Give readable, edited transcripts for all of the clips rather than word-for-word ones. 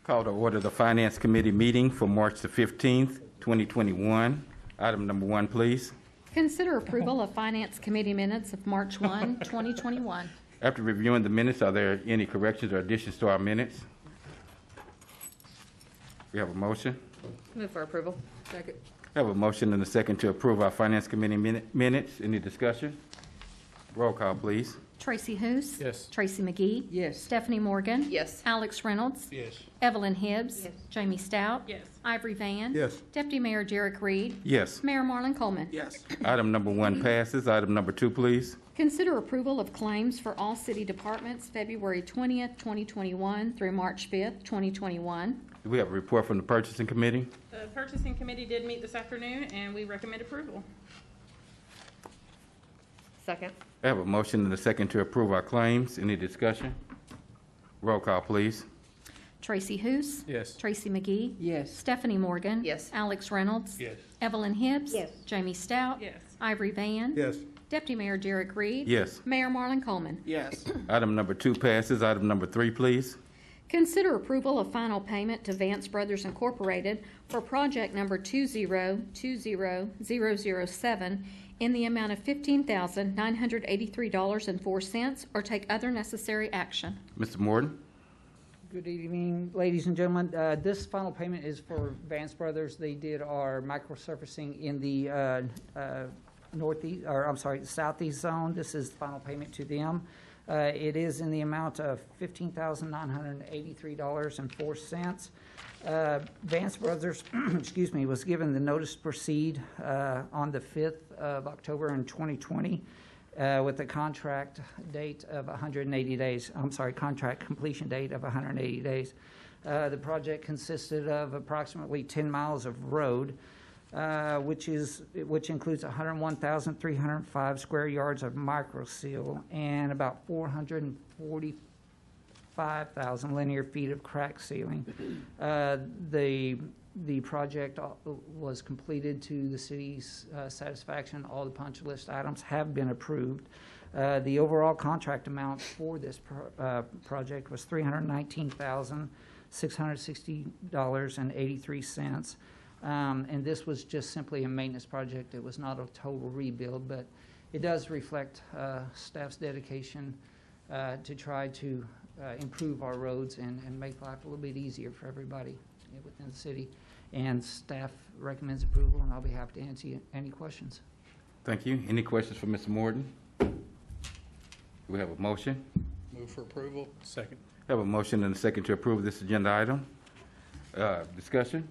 Call to order the Finance Committee meeting for March the 15th, 2021. Item number 1, please. Consider approval of Finance Committee minutes of March 1, 2021. After reviewing the minutes, are there any corrections or additions to our minutes? We have a motion. Move for approval. Second. We have a motion and a second to approve our Finance Committee minutes. Any discussion? Roll call, please. Tracy Hoos. Yes. Tracy McGee. Yes. Stephanie Morgan. Yes. Alex Reynolds. Yes. Evelyn Hibbs. Yes. Jamie Stout. Yes. Ivory Van. Yes. Deputy Mayor Derek Reed. Yes. Mayor Marlon Coleman. Yes. Item number 1 passes. Item number 2, please. Consider approval of claims for all city departments February 20th, 2021 through March 5th, 2021. Do we have a report from the Purchasing Committee? The Purchasing Committee did meet this afternoon, and we recommend approval. Second. I have a motion and a second to approve our claims. Any discussion? Roll call, please. Tracy Hoos. Yes. Tracy McGee. Yes. Stephanie Morgan. Yes. Alex Reynolds. Yes. Evelyn Hibbs. Yes. Jamie Stout. Yes. Ivory Van. Yes. Deputy Mayor Derek Reed. Yes. Mayor Marlon Coleman. Yes. Item number 2 passes. Item number 3, please. Consider approval of final payment to Vance Brothers Incorporated for project number 2020007 in the amount of $15,983.04 or take other necessary action. Mr. Morton? Good evening, ladies and gentlemen. This final payment is for Vance Brothers. They did our microsurfacing in the southeast zone. This is the final payment to them. It is in the amount of $15,983.04. Vance Brothers, excuse me, was given the notice to proceed on the 5th of October in 2020 with a contract date of 180 days. Contract completion date of 180 days. The project consisted of approximately 10 miles of road, which includes 101,305 square yards of microseal and about 445,000 linear feet of crack sealing. The project was completed to the city's satisfaction. All the punch list items have been approved. The overall contract amount for this project was $319,660.83. And this was just simply a maintenance project. It was not a total rebuild, but it does reflect staff's dedication to try to improve our roads and make life a little bit easier for everybody within the city. And staff recommends approval, and I'll be happy to answer any questions. Thank you. Any questions for Mr. Morton? Do we have a motion? Move for approval. Second. We have a motion and a second to approve this agenda item. Discussion?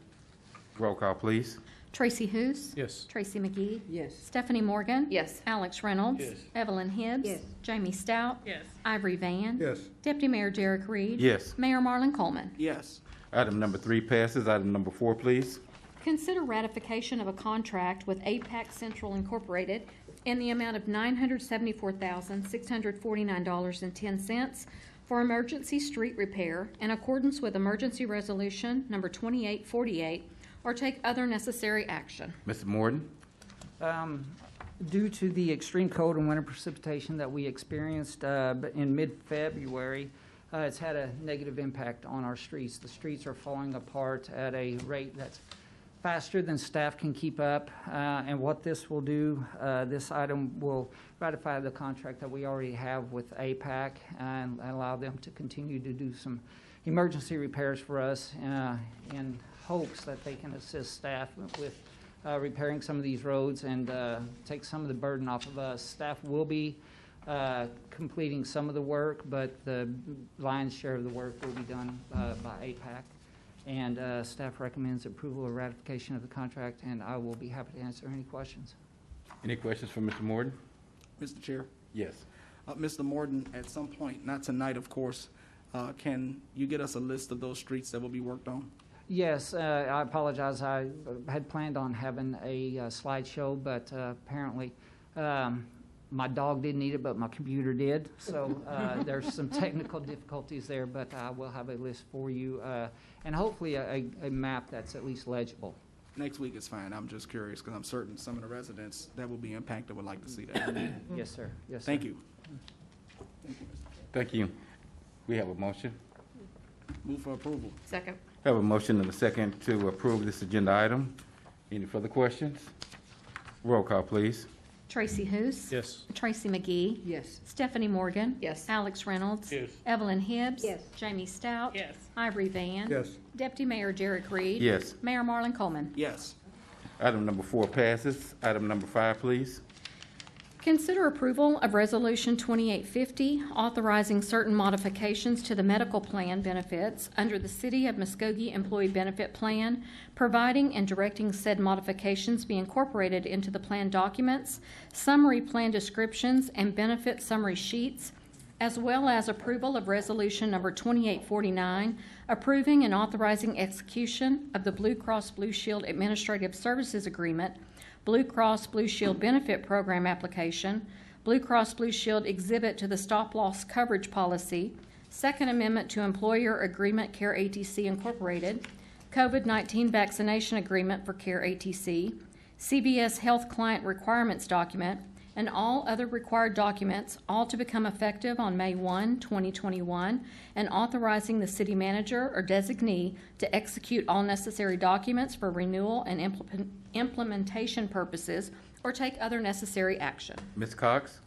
Roll call, please. Tracy Hoos. Yes. Tracy McGee. Yes. Stephanie Morgan. Yes. Alex Reynolds. Yes. Evelyn Hibbs. Yes. Jamie Stout. Yes. Ivory Van. Yes. Deputy Mayor Derek Reed. Yes. Mayor Marlon Coleman. Yes. Item number 3 passes. Item number 4, please. Consider ratification of a contract with APAC Central Incorporated in the amount of $974,649.10 for emergency street repair in accordance with Emergency Resolution Number 2848, or take other necessary action. Mr. Morton? Due to the extreme cold and winter precipitation that we experienced in mid-February, it's had a negative impact on our streets. The streets are falling apart at a rate that's faster than staff can keep up. And what this will do, this item will ratify the contract that we already have with APAC and allow them to continue to do some emergency repairs for us in hopes that they can assist staff with repairing some of these roads and take some of the burden off of us. Staff will be completing some of the work, but the lion's share of the work will be done by APAC. And staff recommends approval or ratification of the contract, and I will be happy to answer any questions. Any questions for Mr. Morton? Mr. Chair, Yes. Mr. Morton, at some point, not tonight, of course, can you get us a list of those streets that will be worked on? Yes, I apologize. I had planned on having a slideshow, but apparently my dog didn't need it, but my computer did. So there's some technical difficulties there, but I will have a list for you, and hopefully a map that's at least legible. Next week is fine. I'm just curious because I'm certain some of the residents that will be impacted would like to see that. Yes, sir. Yes, sir. Thank you. Thank you. We have a motion. Move for approval. Second. Have a motion and a second to approve this agenda item. Any further questions? Roll call, please. Tracy Hous. Yes. Tracy McGee. Yes. Stephanie Morgan. Yes. Alex Reynolds. Yes. Evelyn Hibbs. Yes. Jamie Stout. Yes. Ivory Van. Yes. Deputy Mayor Derek Reed. Yes. Mayor Marlon Coleman. Yes. Item number 4 passes. Item number 5, please. Consider approval of Resolution 2850, authorizing certain modifications to the medical plan benefits under the City of Muskogee Employee Benefit Plan, providing and directing said modifications be incorporated into the plan documents, summary plan descriptions, and benefit summary sheets, as well as approval of Resolution Number 2849, approving and authorizing execution of the Blue Cross Blue Shield Administrative Services Agreement, Blue Cross Blue Shield Benefit Program application, Blue Cross Blue Shield exhibit to the stop-loss coverage policy, Second Amendment to Employer Agreement Care ATC Incorporated, COVID-19 vaccination agreement for Care ATC, CVS Health Client Requirements document, and all other required documents, all to become effective on May 1, 2021, and authorizing the city manager or designee to execute all necessary documents for renewal and implementation purposes, or take other necessary action. Ms. Cox?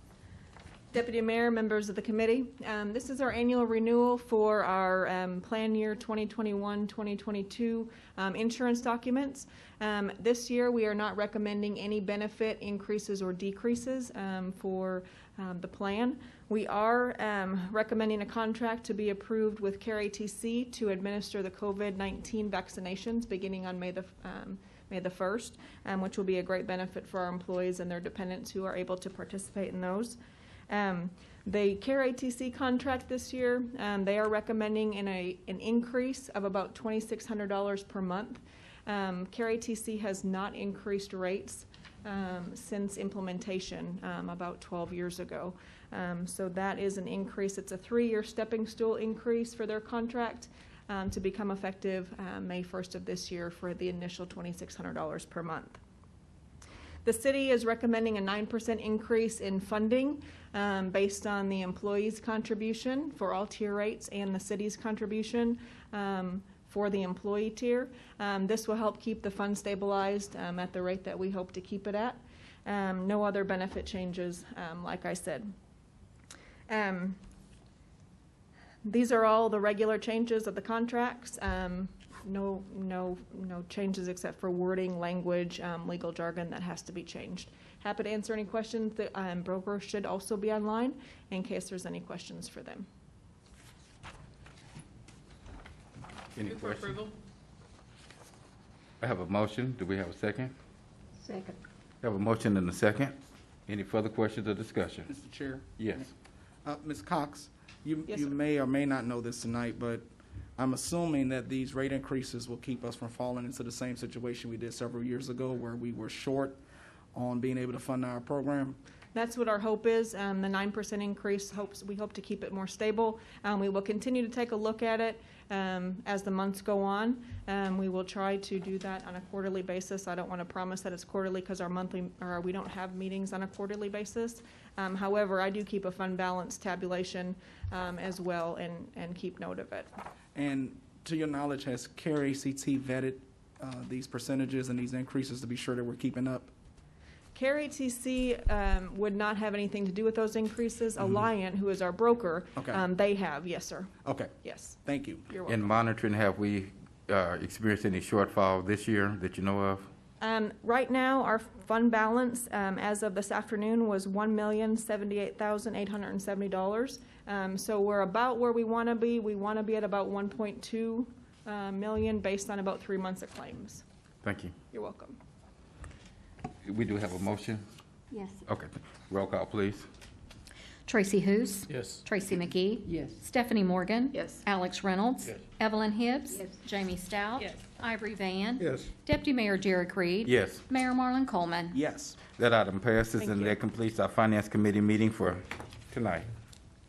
Deputy Mayor, members of the committee, this is our annual renewal for our plan year 2021-2022 insurance documents. This year, we are not recommending any benefit increases or decreases for the plan. We are recommending a contract to be approved with Care ATC to administer the COVID-19 vaccinations beginning on May the 1st, which will be a great benefit for our employees and their dependents who are able to participate in those. The Care ATC contract this year, they are recommending an increase of about $2,600 per month. Care ATC has not increased rates since implementation about 12 years ago. So that is an increase. It's a 3-year stepping stool increase for their contract to become effective May 1st of this year for the initial $2,600 per month. The city is recommending a 9% increase in funding based on the employees' contribution for all tier rates and the city's contribution for the employee tier. This will help keep the fund stabilized at the rate that we hope to keep it at. No other benefit changes, like I said. These are all the regular changes of the contracts. No changes except for wording, language, legal jargon that has to be changed. Happy to answer any questions. The broker should also be online in case there's any questions for them. Any Move for questions? approval. I have a motion. Do we have a second? Second. I have a motion and a second. Any further questions or discussion? Mr. Chair? Yes. Ms. Cox, you Yes, sir. may or may not know this tonight, but I'm assuming that these rate increases will keep us from falling into the same situation we did several years ago where we were short on being able to fund our program. That's what our hope is. The 9% increase, we hope to keep it more stable. We will continue to take a look at it as the months go on. We will try to do that on a quarterly basis. I don't want to promise that it's quarterly because we don't have meetings on a quarterly basis. However, I do keep a fund balance tabulation as well and keep note of it. And to your knowledge, has Care ACT vetted these percentages and these increases to be sure that we're keeping up? Care ATC would not have anything to do with those increases. Alliant, who is our broker, Okay. they have, yes, sir. Okay, Yes, thank you. you're In welcome. monitoring, have we experienced any shortfall this year that you know of? Right now, our fund balance as of this afternoon was $1,078,870. So we're about where we want to be. We want to be at about 1.2 million based on about 3 months of claims. Thank you. You're welcome. We do have a motion? Yes. Okay. Roll call, please. Tracy Hous. Yes. Tracy McGee. Yes. Stephanie Morgan. Yes. Alex Reynolds. Yes. Evelyn Hibbs. Yes. Jamie Stout. Yes. Ivory Van. Yes. Deputy Mayor Derek Reed. Yes. Mayor Marlon Coleman. Yes. That item passes, Thank and you. that completes our Finance Committee meeting for tonight.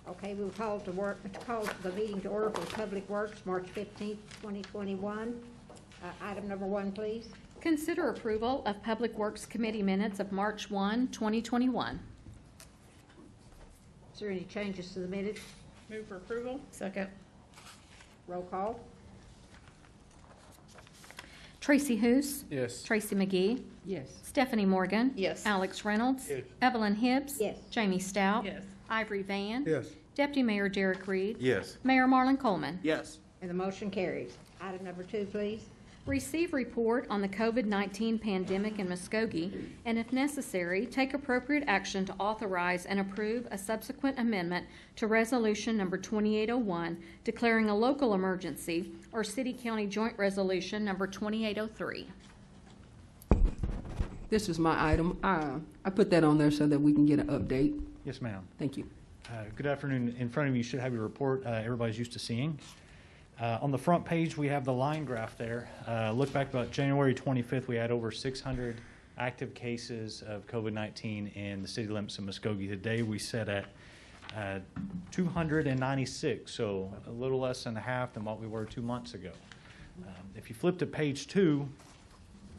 Okay, we'll call the meeting to order for Public Works, March 15th, 2021. Item number 1, please. Consider approval of Public Works Committee minutes of March 1, 2021. Is there any changes to the minutes? Move for approval. Second. Roll call. Tracy Hous. Yes. Tracy McGee. Yes. Stephanie Morgan. Yes. Alex Reynolds. Yes. Evelyn Hibbs. Yes. Jamie Stout. Yes. Ivory Van. Yes. Deputy Mayor Derek Reed. Yes. Mayor Marlon Coleman. Yes. And the motion carries. Item number 2, please. Receive report on the COVID-19 pandemic in Muskogee, and if necessary, take appropriate action to authorize and approve a subsequent amendment to Resolution Number 2801, declaring a local emergency, or City-County Joint Resolution Number 2803. This is my item. I put that on there so that we can get an update. Yes, ma'am. Thank you. Good afternoon. In front of you, you should have your report everybody's used to seeing. On the front page, we have the line graph there. Look back about January 25th, we had over 600 active cases of COVID-19 in the city limits of Muskogee. Today, we sit at 296, so a little less than half than what we were 2 months ago. If you flip to page 2,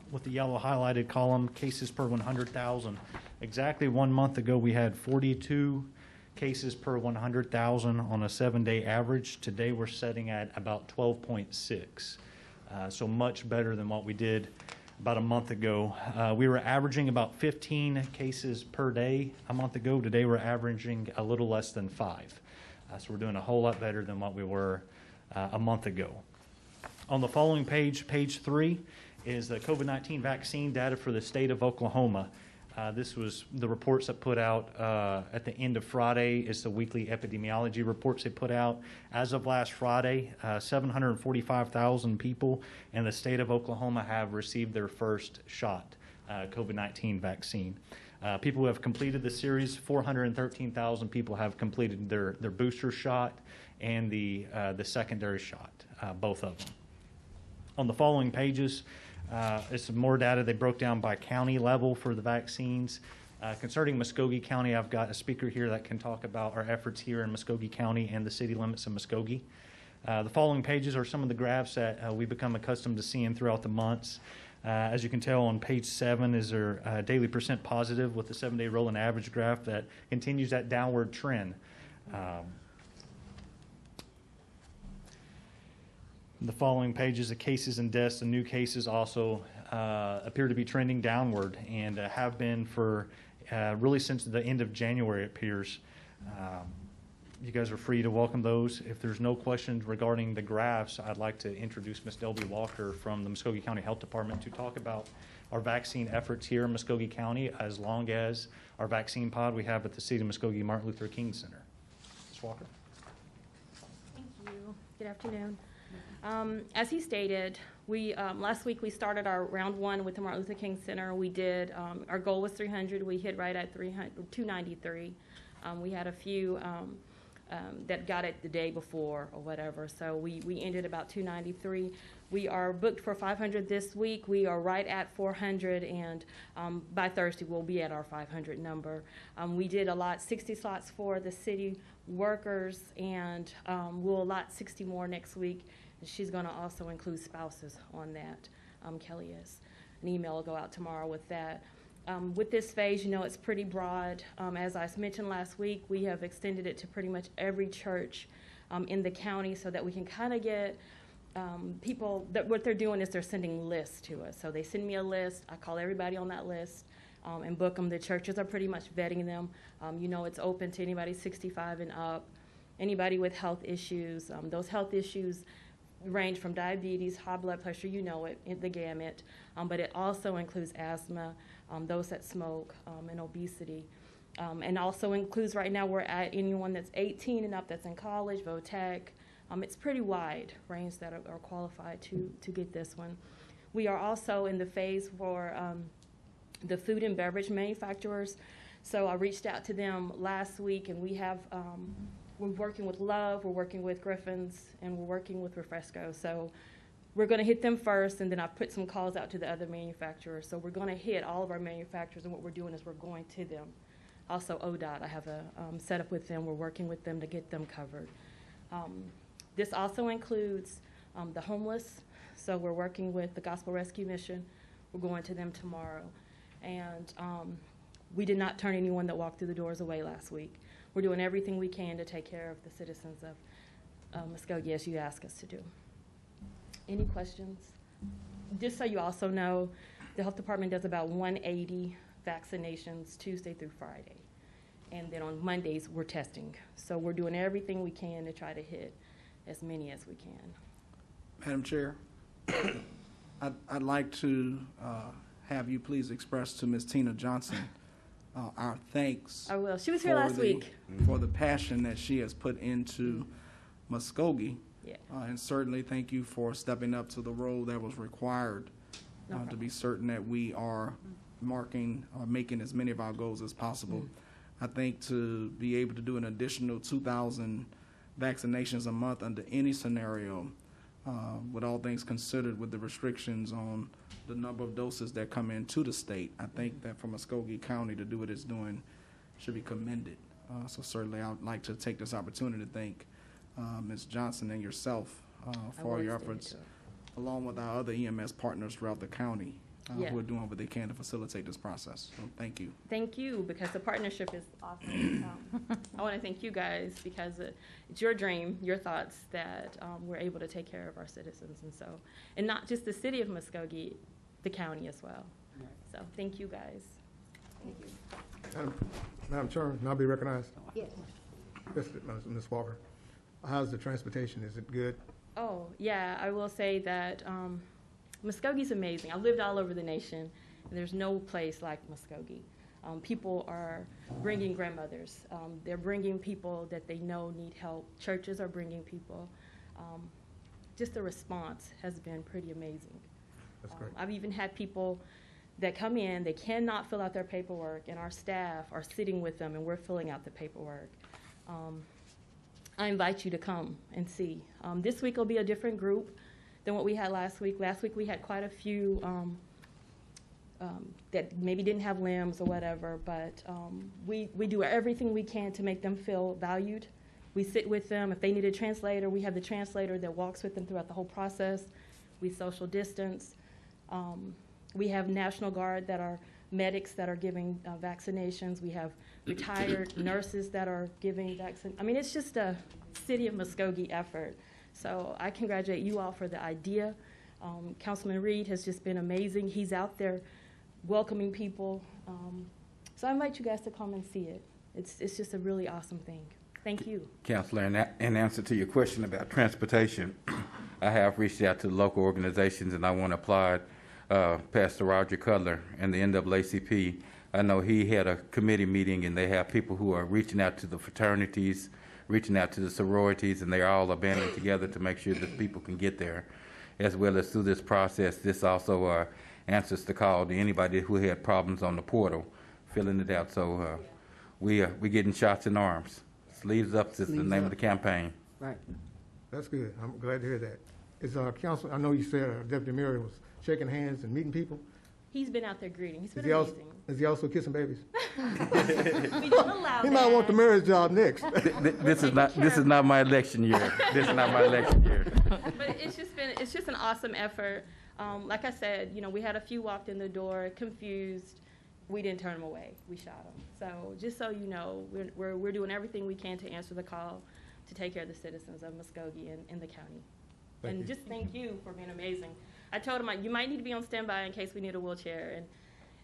with the yellow highlighted column, cases per 100,000. Exactly 1 month ago, we had 42 cases per 100,000 on a 7-day average. Today, we're sitting at about 12.6, so much better than what we did about a month ago. We were averaging about 15 cases per day a month ago. Today, we're averaging a little less than 5. So we're doing a whole lot better than what we were a month ago. On the following page, page 3, is the COVID-19 vaccine data for the state of Oklahoma. This was the reports that put out at the end of Friday. It's the weekly epidemiology reports they put out. As of last Friday, 745,000 people in the state of Oklahoma have received their first shot COVID-19 vaccine. People who have completed the series, 413,000 people have completed their booster shot and the secondary shot, both of them. On the following pages, it's some more data they broke down by county level for the vaccines. Concerning Muskogee County, I've got a speaker here that can talk about our efforts here in Muskogee County and the city limits of Muskogee. The following pages are some of the graphs that we've become accustomed to seeing throughout the months. As you can tell on page 7 is our daily percent positive with the 7-day rolling average graph that continues that downward trend. The following pages, the cases and deaths and new cases also appear to be trending downward and have been for really since the end of January, it appears. You guys are free to welcome those. If there's no questions regarding the graphs, I'd like to introduce Ms. Delby Walker from the Muskogee County Health Department to talk about our vaccine efforts here in Muskogee County, as long as our vaccine pod we have at the City of Muskogee Martin Luther King Center. Ms. Walker. Thank you. Good afternoon. As he stated, we last week we started our round 1 with the Martin Luther King Center. We did, our goal was 300. We hit right at 293. We had a few that got it the day before or whatever, so we ended about 293. We are booked for 500 this week. We are right at 400, and by Thursday we'll be at our 500 number. We did allot 60 slots for the city workers, and we'll allot 60 more next week. She's going to also include spouses on that. Kelly is. An email will go out tomorrow with that. With this phase, you know, it's pretty broad. As I mentioned last week, we have extended it to pretty much every church in the county so that we can kind of get people, that what they're doing is they're sending lists to us. So they send me a list. I call everybody on that list and book them. The churches are pretty much vetting them. You know, it's open to anybody 65 and up, anybody with health issues. Those health issues range from diabetes, high blood pressure, you know it, the gamut, but it also includes asthma, those that smoke, and obesity. And also includes, right now we're at anyone that's 18 and up that's in college, VOTEC. It's pretty wide range that are qualified to get this one. We are also in the phase for the food and beverage manufacturers. So I reached out to them last week, and we have we're working with Love, we're working with Griffin's, and we're working with Refresco. So we're going to hit them first, and then I've put some calls out to the other manufacturers. So we're going to hit all of our manufacturers, and what we're doing is we're going to them. Also ODOT, I have a setup with them. We're working with them to get them covered. This also includes the homeless. So we're working with the Gospel Rescue Mission. We're going to them tomorrow. And we did not turn anyone that walked through the doors away last week. We're doing everything we can to take care of the citizens Muskogee as you ask us to do. Any questions? Just so you also know, the health department does about 180 vaccinations Tuesday through Friday. And then on Mondays, we're testing. So we're doing everything we can to try to hit as many as we can. Madam Chair, I'd like to have you please express to Ms. Tina Johnson our thanks. I will. She was here last week. For the passion that she has put into Muskogee. Yeah. And certainly thank you for stepping up to the role that was required to be certain that we are marking or making as many of our goals as possible. I think to be able to do an additional 2,000 vaccinations a month under any scenario, with all things considered, with the restrictions on the number of doses that come into the state, I think that for Muskogee County to do what it's doing should be commended. So certainly I would like to take this opportunity to thank Ms. Johnson and yourself for your efforts, along with our other EMS partners throughout the county who are doing what they can to facilitate this process. So thank you. Thank you, because the partnership is awesome. I want to thank you guys because it's your dream, your thoughts that we're able to take care of our citizens, and not just the city of Muskogee, the county as well. So thank you guys. Thank you. Madam Chairman, may I be recognized? Yes. Ms. Walker, how's the transportation? Is it good? Oh, yeah, I will say that Muskogee's amazing. I've lived all over the nation, and there's no place like Muskogee. People are bringing grandmothers. They're bringing people that they know need help. Churches are bringing people. Just the response has been pretty amazing. That's great. I've even had people that come in, they cannot fill out their paperwork, and our staff are sitting with them, and we're filling out the paperwork. I invite you to come and see. This week will be a different group than what we had last week. Last week we had quite a few that maybe didn't have limbs or whatever, but we do everything we can to make them feel valued. We sit with them. If they need a translator, we have the translator that walks with them throughout the whole process. We social distance. We have National Guard that are medics that are giving vaccinations. We have retired nurses that are giving vaccine. I mean, it's just a city of Muskogee effort. So I congratulate you all for the idea. Councilman Reed has just been amazing. He's out there welcoming people. So I invite you guys to come and see it. It's just a really awesome thing. Thank you. Councilor, in answer to your question about transportation, I have reached out to local organizations, and I want to applaud Pastor Roger Cutler and the NAACP. I know he had a committee meeting, and they have people who are reaching out to the fraternities, reaching out to the sororities, and they're all banding together to make sure that people can get there. As well as through this process, this also answers the call to anybody who had problems on the portal, filling it out. So we're getting shots in arms. Sleeves up is the name of the campaign. Right. That's good. I'm glad to hear that. Is council? I know you said Deputy Mayor was shaking hands and meeting people. He's been out there greeting. He's been amazing. Is he also kissing babies? We don't allow He that. might want the mayor's job next. This is not my election year. This is not my election year. But it's just an awesome effort. Like I said, we had a few walked in the door confused. We didn't turn them away. We shot them. So just so you know, we're doing everything we can to answer the call to take care of the citizens of Muskogee and the county. And just thank you for being amazing. I told him, you might need to be on standby in case we need a wheelchair. And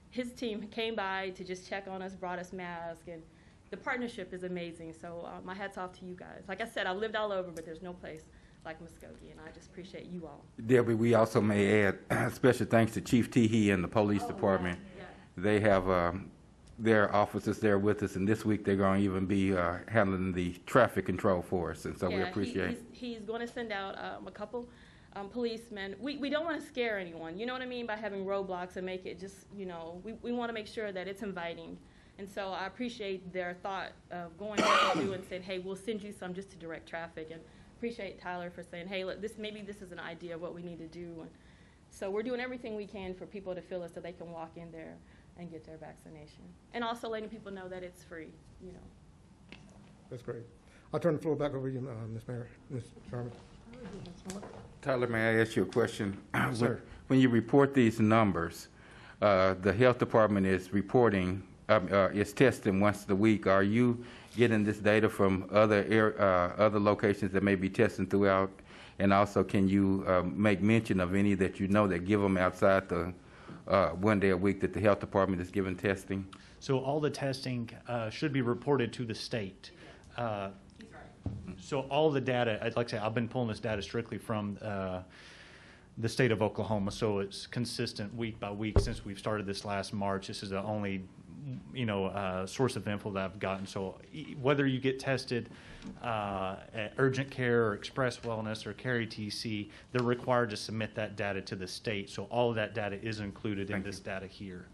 his team came by to just check on us, brought us masks, and the partnership is amazing. So my hat's off to you guys. Like I said, I've lived all over, but there's no place like Muskogee, and I just appreciate you all. Debbie, we also may add special thanks to Chief Teehee and the police department. Yeah. They have their officers there with us, and this week they're going to even be handling the traffic control for us, and so we appreciate it. He's going to send out a couple policemen. We don't want to scare anyone, you know what I mean, by having roadblocks and make it just, we want to make sure that it's inviting. And so I appreciate their thought of going through and saying, hey, we'll send you some just to direct traffic. And appreciate Tyler for saying, hey, look, maybe this is an idea of what we need to do. And so we're doing everything we can for people to feel it so they can walk in there and get their vaccination. And also letting people know that it's free, That's great. I'll turn the floor back over to you, Ms. Sherman. Tyler, may I ask you a question? Sir. When you report these numbers, the health department is reporting is testing once a week. Are you getting this data from other locations that may be testing throughout? And also, can you make mention of any that you know that give them outside the 1 day a week that the health department is giving testing? So all the testing should be reported to the state. So all the data, like I say, I've been pulling this data strictly from the state of Oklahoma, so it's consistent week by week since we've started this last March. This is the only, source of info that I've gotten. So whether you get tested at urgent care or express wellness or carry TC, they're required to submit that data to the state. So all of that data is included in this data here.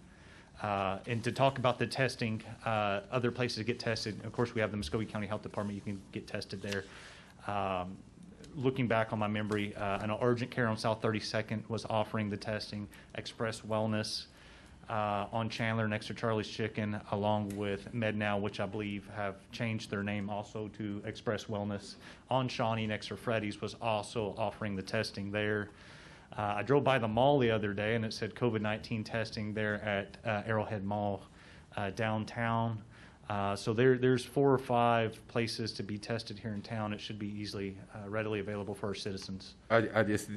And to talk about the testing, other places to get tested, of course, we have the Muskogee County Health Department. You can get tested there. Looking back on my memory, I know Urgent Care on South 32nd was offering the testing. Express Wellness on Chandler next to Charlie's Chicken, along with MedNow, which I believe have changed their name also to Express Wellness. On Shawnee next to Freddy's was also offering the testing there. I drove by the mall the other day, and it said COVID-19 testing there at Arrowhead Mall downtown. So there's 4 or 5 places to be tested here in town. It should be easily, readily available for our citizens. I just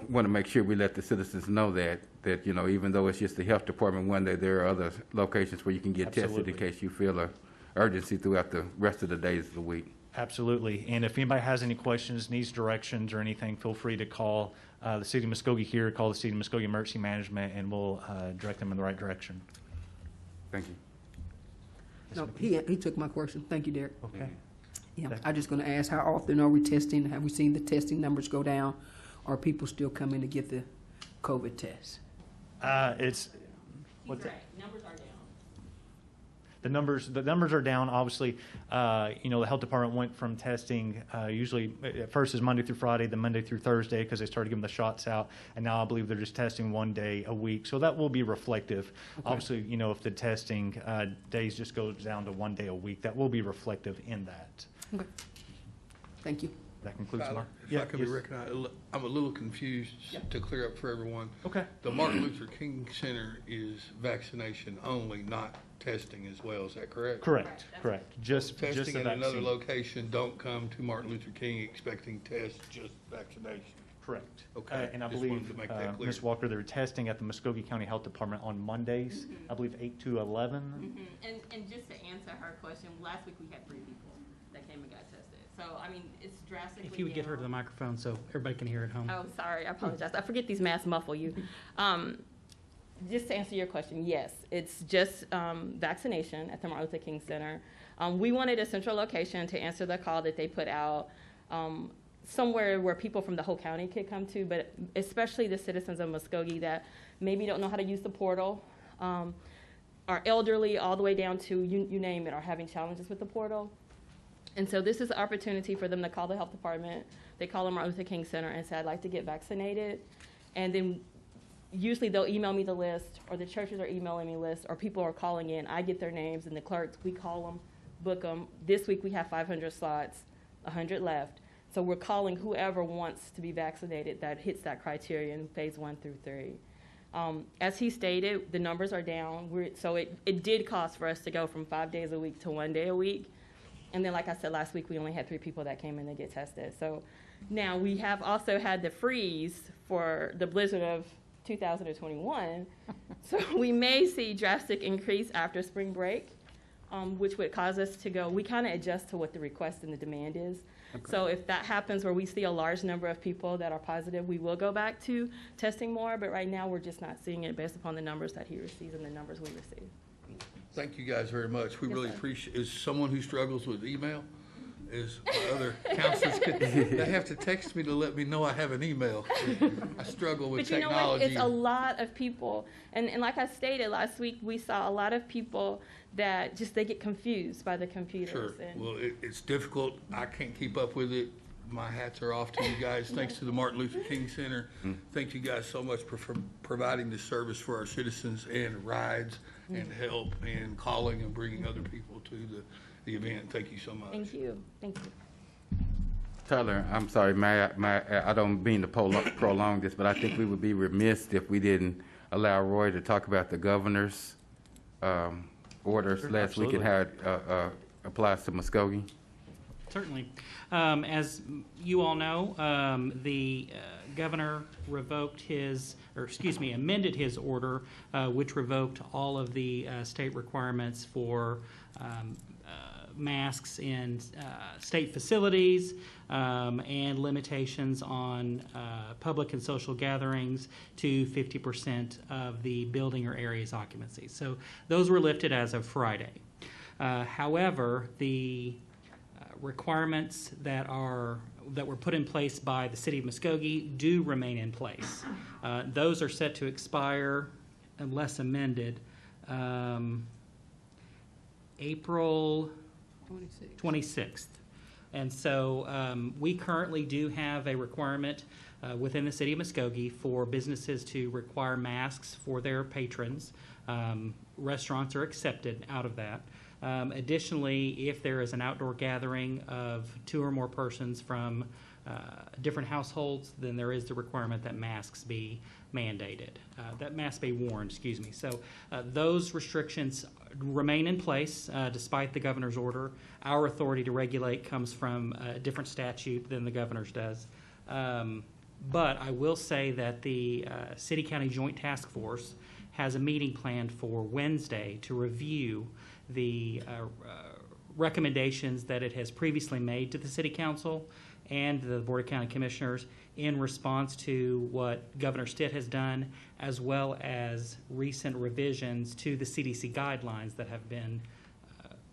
want to make sure we let the citizens know that even though it's just the health department one day, there are other locations where you can get tested in case you feel an urgency throughout the rest of the days of the week. Absolutely. And if anybody has any questions, needs directions or anything, feel free to call the City of Muskogee here, call the City of Muskogee Emergency Management, and we'll direct them in the right direction. Thank you. No, he took my question. Thank you, Derek. Okay. Yeah, I'm just going to ask, how often are we testing? Have we seen the testing numbers go down? Are people still coming to get the COVID test? Numbers are down. The numbers are down. Obviously, the health department went from testing usually at first is Monday through Friday, then Monday through Thursday because they started giving the shots out, and now I believe they're just testing 1 day a week. So that will be reflective. Okay. Obviously, if the testing days just goes down to 1 day a week, that will be reflective in that. Okay. Thank you. That concludes Tyler, my. If I could be recognized, I'm a little confused to clear up for everyone. Okay. The Martin Luther King Center is vaccination only, not testing as well. Is that correct? Correct. Just testing the in another vaccine. Location. Don't come to Martin Luther King expecting tests, just vaccination. Correct. Okay. And I Just believe, wanted to make that clear. Ms. Walker, they're testing at the Muskogee County Health Department on Mondays, I believe 8 to 11. And just to answer her question, last week we had 3 people that came and got tested. So, I mean, it's drastically If you would get her to the microphone so everybody can hear at home. Oh, sorry, I apologize. I forget these masks muffle you. Just to answer your question, yes, it's just vaccination at the Martin Luther King Center. We wanted a central location to answer the call that they put out, somewhere where people from the whole county could come to, but especially the citizens of Muskogee that maybe don't know how to use the portal, are elderly all the way down to, you name it, are having challenges with the portal. And so this is an opportunity for them to call the health department. They call the Martin Luther King Center and say, I'd like to get vaccinated. And then usually they'll email me the list, or the churches are emailing me lists, or people are calling in. I get their names, and the clerks, we call them, book them. This week we have 500 slots, 100 left. So we're calling whoever wants to be vaccinated that hits that criteria in phase 1 through 3. As he stated, the numbers are down. So it did cost for us to go from 5 days a week to 1 day a week. And then, like I said, last week we only had 3 people that came in to get tested. So now we have also had the freeze for the blizzard of 2021. So we may see drastic increase after spring break, which would cause us to go, we kind of adjust to what the request and the demand is. Okay. So if that happens where we see a large number of people that are positive, we will go back to testing more. But right now we're just not seeing it based upon the numbers that he receives and the numbers we receive. Thank you guys very much. We really appreciate. Is someone who struggles with email? Is other counselors? They have to text me to let me know I have an email. I struggle with technology. But you know what? It's a lot of people, and like I stated last week, we saw a lot of people that they get confused by the computers. Sure. Well, it's difficult. I can't keep up with it. My hats are off to you guys. Thanks to the Martin Luther King Center. Thank you guys so much for providing this service for our citizens, and rides and help and calling and bringing other people to the event. Thank you so much. Thank you. Thank you. Tyler, I'm sorry, I don't mean to prolong this, but I think we would be remiss if we didn't allow Roy to talk about the governor's orders Sure, last week and how it applies to Muskogee? Certainly. As you all know, the governor amended his order, which revoked all of the state requirements for masks in state facilities and limitations on public and social gatherings to 50% of the building or area's occupancy. So those were lifted as of Friday. However, the requirements that were put in place by the city of Muskogee do remain in place. Those are set to expire, unless amended, April 26th. And so we currently do have a requirement within the city of Muskogee for businesses to require masks for their patrons. Restaurants are accepted out of that. Additionally, if there is an outdoor gathering of 2 or more persons from different households, then there is the requirement that masks be mandated, that masks be worn, excuse me. So those restrictions remain in place despite the governor's order. Our authority to regulate comes from a different statute than the governor's does. But I will say that the City-County Joint Task Force has a meeting planned for Wednesday to review the recommendations that it has previously made to the City Council and the Board of County Commissioners in response to what Governor Stitt has done, as well as recent revisions to the CDC guidelines that have been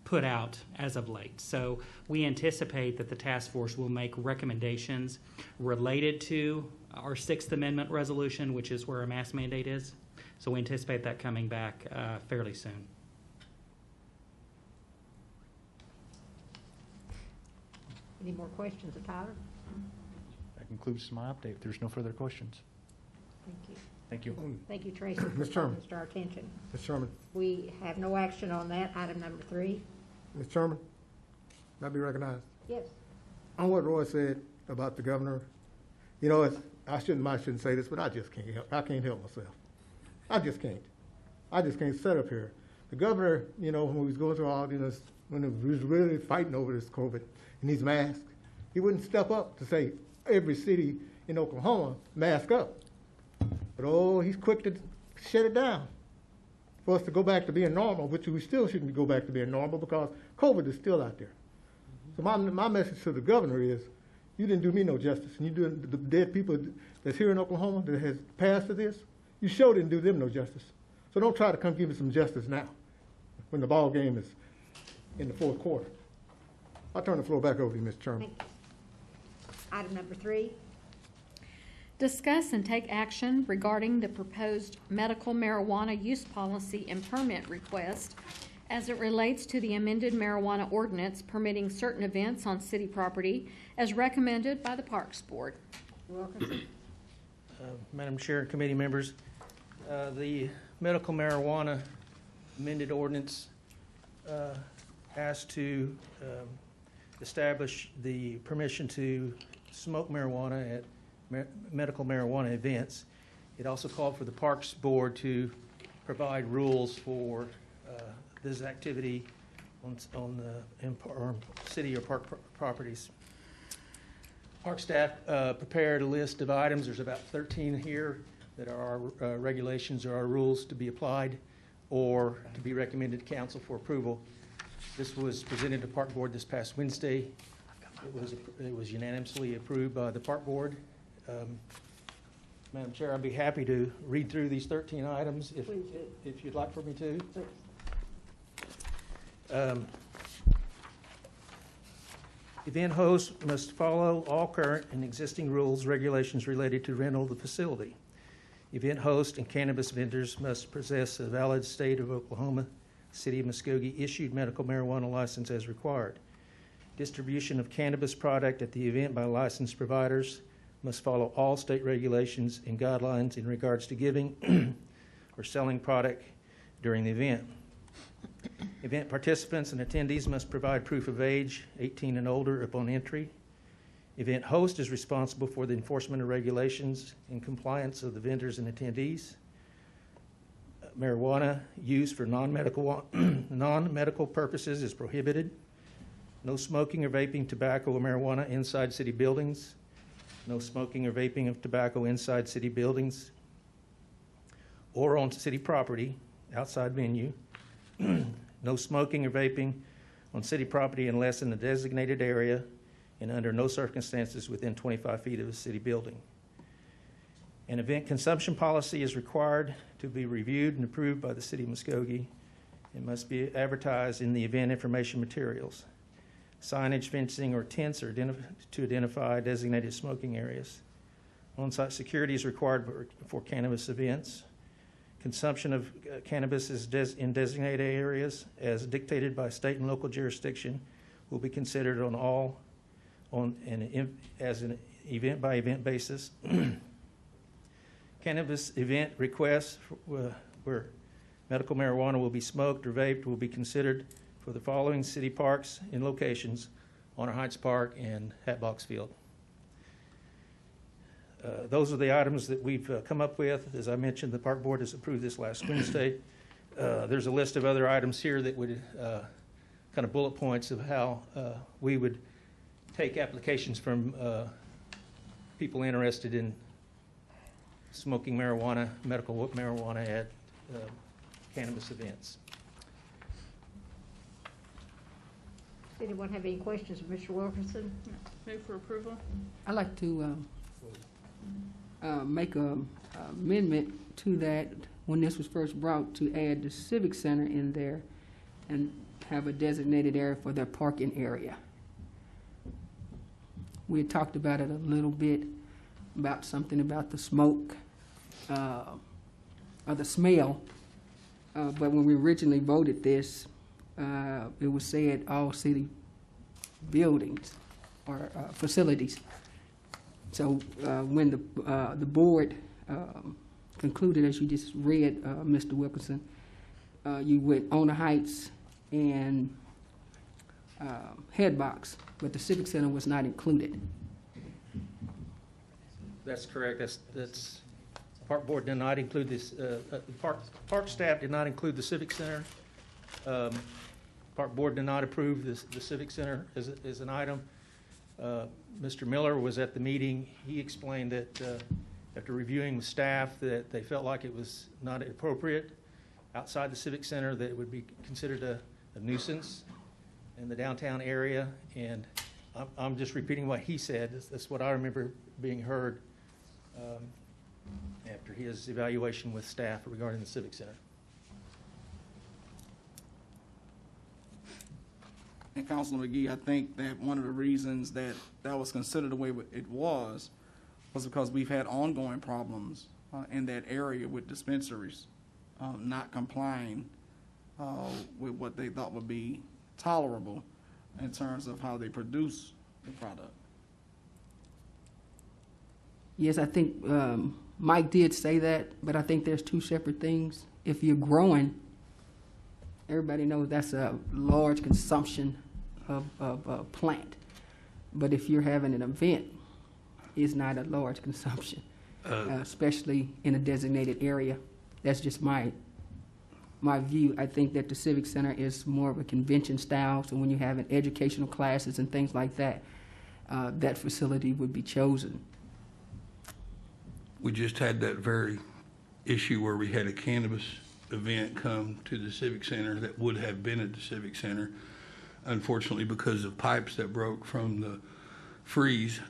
put out as of late. So we anticipate that the task force will make recommendations related to our 6th Amendment resolution, which is where a mask mandate is. So we anticipate that coming back fairly soon. Any more questions of Tyler? That concludes my update. If there's no further questions. Thank you. Thank you. Thank you, Tracy, for Mr. Chairman. bringing this to our attention. Mr. Chairman, We have no action on that. Item number 3. Mr. Chairman, may I be recognized? Yes. On what Roy said about the governor, you know, I shouldn't say this, but I just can't help. I can't help myself. I just can't. I just can't sit up here. The governor, you know, when he was going through all this, when he was really fighting over this COVID and these masks, he wouldn't step up to say every city in Oklahoma mask up. But oh, he's quick to shut it down for us to go back to being normal, which we still shouldn't go back to being normal because COVID is still out there. So my message to the governor is, you didn't do me no justice, and you doing the dead people that's here in Oklahoma that has passed to this, you sure didn't do them no justice. So don't try to come give me some justice now when the ball game is in the 4th quarter. I'll turn the floor back over to you, Mr. Chairman. Thank you. Item number 3. Discuss and take action regarding the proposed medical marijuana use policy and permit request as it relates to the amended marijuana ordinance permitting certain events on city property as recommended by the Parks Board. Wilkinson. Madam Chair and committee members, the medical marijuana amended ordinance has to establish the permission to smoke marijuana at medical marijuana events. It also called for the Parks Board to provide rules for this activity on city or park properties. Park staff prepared a list of items. There's about 13 here that are our regulations or our rules to be applied or to be recommended to council for approval. This was presented to Park Board this past Wednesday. It was unanimously approved by the Park Board. Madam Chair, I'd be happy to read through these 13 items if you'd like for me to. Event hosts must follow all current and existing rules, regulations related to rental of the facility. Event hosts and cannabis vendors must possess a valid state of Oklahoma, City of Muskogee issued medical marijuana license as required. Distribution of cannabis product at the event by licensed providers must follow all state regulations and guidelines in regards to giving or selling product during the event. Event participants and attendees must provide proof of age, 18 and older, upon entry. Event host is responsible for the enforcement of regulations and compliance of the vendors and attendees. Marijuana use for non-medical purposes is prohibited. No smoking or vaping tobacco or marijuana inside city buildings. No smoking or vaping of tobacco inside city buildings or on city property, outside venue. No smoking or vaping on city property unless in a designated area and under no circumstances within 25 feet of a city building. An event consumption policy is required to be reviewed and approved by the City of Muskogee. It must be advertised in the event information materials. Signage, fencing, or tents are to identify designated smoking areas. On-site security is required for cannabis events. Consumption of cannabis is in designated areas as dictated by state and local jurisdiction will be considered as an event-by-event basis. Cannabis event requests where medical marijuana will be smoked or vaped will be considered for the following city parks and locations: Honor Heights Park and Hatbox Field. Those are the items that we've come up with. As I mentioned, the Park Board has approved this last Wednesday. There's a list of other items here that would kind of bullet points of how we would take applications from people interested in smoking marijuana, medical marijuana at cannabis events. Does anyone have any questions of Mr. Wilkerson? Move for approval. I'd like to make an amendment to that when this was first brought, to add the Civic Center in there and have a designated area for their parking area. We had talked about it a little bit, about something about the smoke or the smell, but when we originally voted this, it was said all city buildings or facilities. So when the board concluded, as you just read, Mr. Wilkerson, you went Honor Heights and Headbox, but the Civic Center was not included. That's correct. That's Park Board did not include this. Park staff did not include the Civic Center. Park Board did not approve the Civic Center as an item. Mr. Miller was at the meeting. He explained that after reviewing with staff that they felt like it was not appropriate outside the Civic Center, that it would be considered a nuisance in the downtown area. And I'm just repeating what he said. That's what I remember being heard after his evaluation with staff regarding the Civic Center. And Councilor McGee, I think that one of the reasons that was considered the way it was because we've had ongoing problems in that area with dispensaries not complying with what they thought would be tolerable in terms of how they produce the product. Yes, I think Mike did say that, but I think there's two separate things. If you're growing, everybody knows that's a large consumption of a plant. But if you're having an event, it's not a large consumption, especially in a designated area. That's just my view. I think that the Civic Center is more of a convention style, so when you have educational classes and things like that, that facility would be chosen. We just had that very issue where we had a cannabis event come to the Civic Center that would have been at the Civic Center. Unfortunately, because of pipes that broke from the freeze,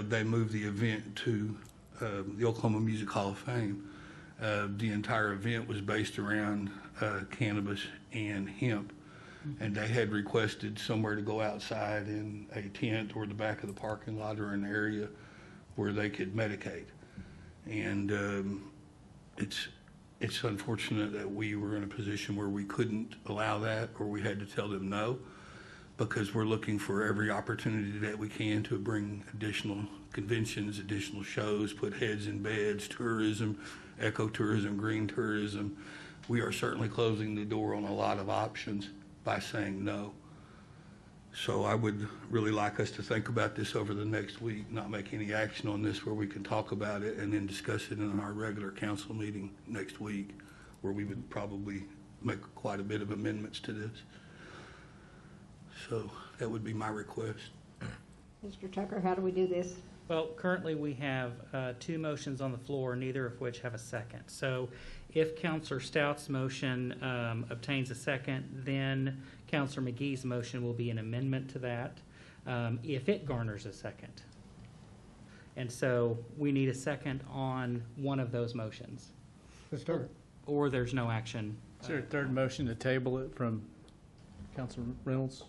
they moved the event to the Oklahoma Music Hall of Fame. The entire event was based around cannabis and hemp, and they had requested somewhere to go outside in a tent or the back of the parking lot or an area where they could medicate. And it's unfortunate that we were in a position where we couldn't allow that, or we had to tell them no, because we're looking for every opportunity that we can to bring additional conventions, additional shows, put heads in beds, tourism, ecotourism, green tourism. We are certainly closing the door on a lot of options by saying no. So I would really like us to think about this over the next week, not make any action on this where we can talk about it and then discuss it in our regular council meeting next week, where we would probably make quite a bit of amendments to this. So that would be my request. Mr. Tucker, how do we do this? Well, currently we have two motions on the floor, neither of which have a second. So if Counselor Stout's motion obtains a second, then Counselor McGee's motion will be an amendment to that if it garners a second. And so we need a second on one of those motions. Mr. Tucker. Or there's no action. Is there a third motion to table it from Councilor Reynolds?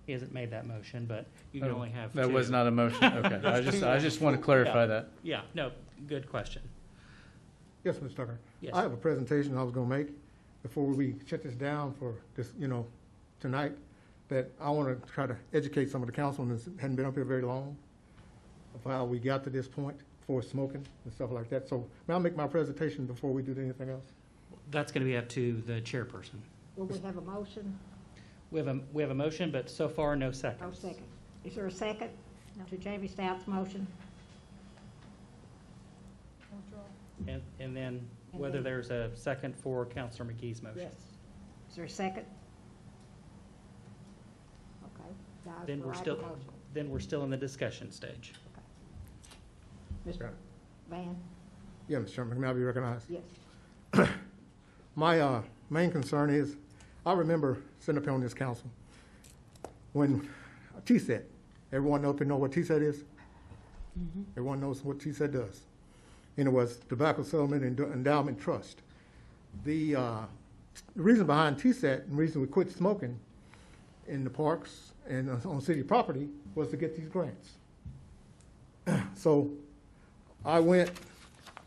He hasn't made that motion, but you can only have two. That was not a motion, okay. I just want to clarify that. Yeah, no, good question. Yes, Mr. Tucker. Yes. I have a presentation I was going to make before we shut this down for this, tonight, that I want to try to educate some of the councilmen that hadn't been up here very long of how we got to this point for smoking and stuff like that. So may I make my presentation before we do anything else? That's going to be up to the chairperson. Will we have a motion? We have a motion, but so far no second. No second. Is there a second to Jamie Stout's motion? And then whether there's a second for Counselor McGee's motion. Yes. Is there a second? Okay. Now is Then the we're right still, motion. then we're still in the discussion stage. Mr. Van? Yeah, Mr. Chairman, may I be recognized? Yes. My main concern is, I remember sitting up here on this council when TSET, everyone up here know what TSET is? Everyone knows what TSET does. And it was Tobacco Settlement and Endowment Trust. The reason behind TSET and the reason we quit smoking in the parks and on city property was to get these grants. So I went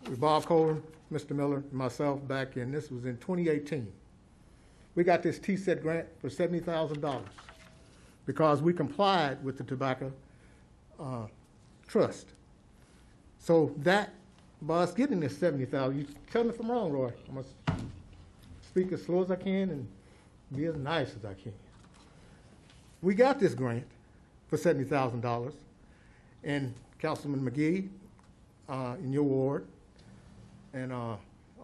with Bob Kohler, Mr. Miller, and myself back in, this was in 2018. We got this TSET grant for $70,000 because we complied with the Tobacco Trust. So that, by us getting this $70,000, you tell me if I'm wrong, Roy. I'm going to speak as slow as I can and be as nice as I can. We got this grant for $70,000, and Councilman McGee in your ward, and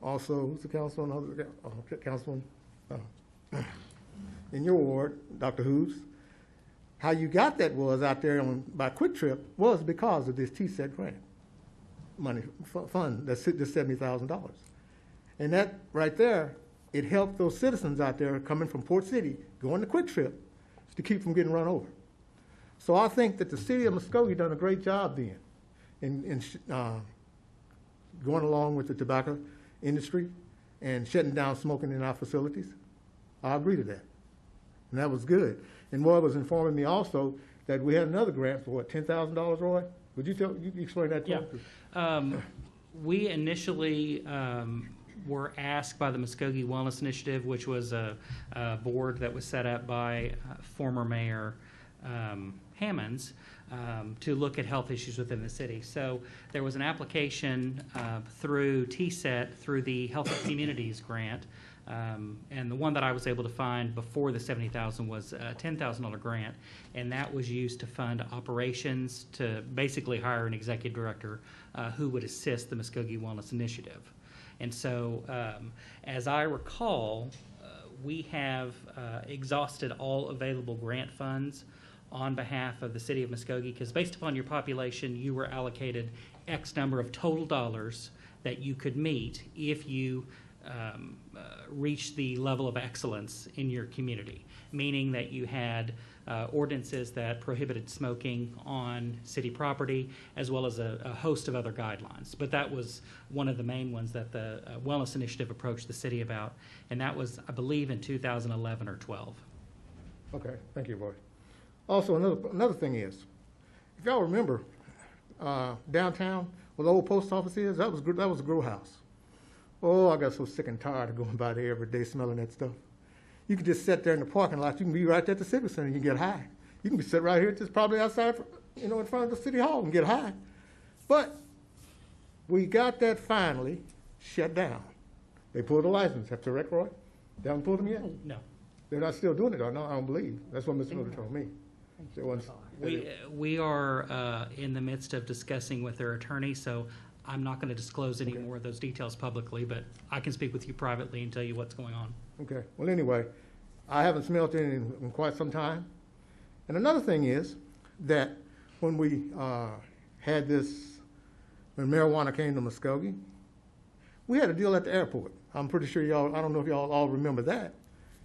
also, who's the councilman? Councilman in your ward, Dr. Hooves. How you got that was out there by Quick Trip was because of this TSET grant money fund, that's this $70,000. And that right there, it helped those citizens out there coming from Port City, going to Quick Trip to keep from getting run over. So I think that the city of Muskogee done a great job then in going along with the tobacco industry and shutting down smoking in our facilities. I agree to that. And that was good. And Roy was informing me also that we had another grant for what, $10,000, Roy? Would you explain that to Yeah. We initially were asked by the Muskogee Wellness Initiative, which was a board that was set up by former Mayor Hammonds, to look at health issues within the city. So there was an application through TSET, through the Health of Communities grant, and the one that I was able to find before the $70,000 was a $10,000 grant, and that was used to fund operations, to basically hire an executive director who would assist the Muskogee Wellness Initiative. And so, as I recall, we have exhausted all available grant funds on behalf of the city of Muskogee, because based upon your population, you were allocated X number of total dollars that you could meet if you reach the level of excellence in your community, meaning that you had ordinances that prohibited smoking on city property, as well as a host of other guidelines. But that was one of the main ones that the Wellness Initiative approached the city about, and that was, I believe, in 2011 or 12. Okay, thank you, Roy. Also, another thing is, if y'all remember, downtown, where the old post office is, that was a grow house. Oh, I got so sick and tired of going by there every day smelling that stuff. You can just sit there in the parking lot. You can be right there at the Civic Center and you can get high. You can be sitting right here, just probably outside, in front of the City Hall and get high. But we got that finally shut down. They pulled the license. Have to correct, Roy? They haven't pulled them yet? No. They're not still doing it, or no? I don't believe. That's what Mr. Miller told me. We are in the midst of discussing with their attorney, so I'm not going to disclose any more of those details publicly, but I can speak with you privately and tell you what's going on. Okay. Well, anyway, I haven't smelled any in quite some time. And another thing is that when we had this, when marijuana came to Muskogee, we had a deal at the airport. I'm pretty sure y'all, I don't know if y'all all remember that.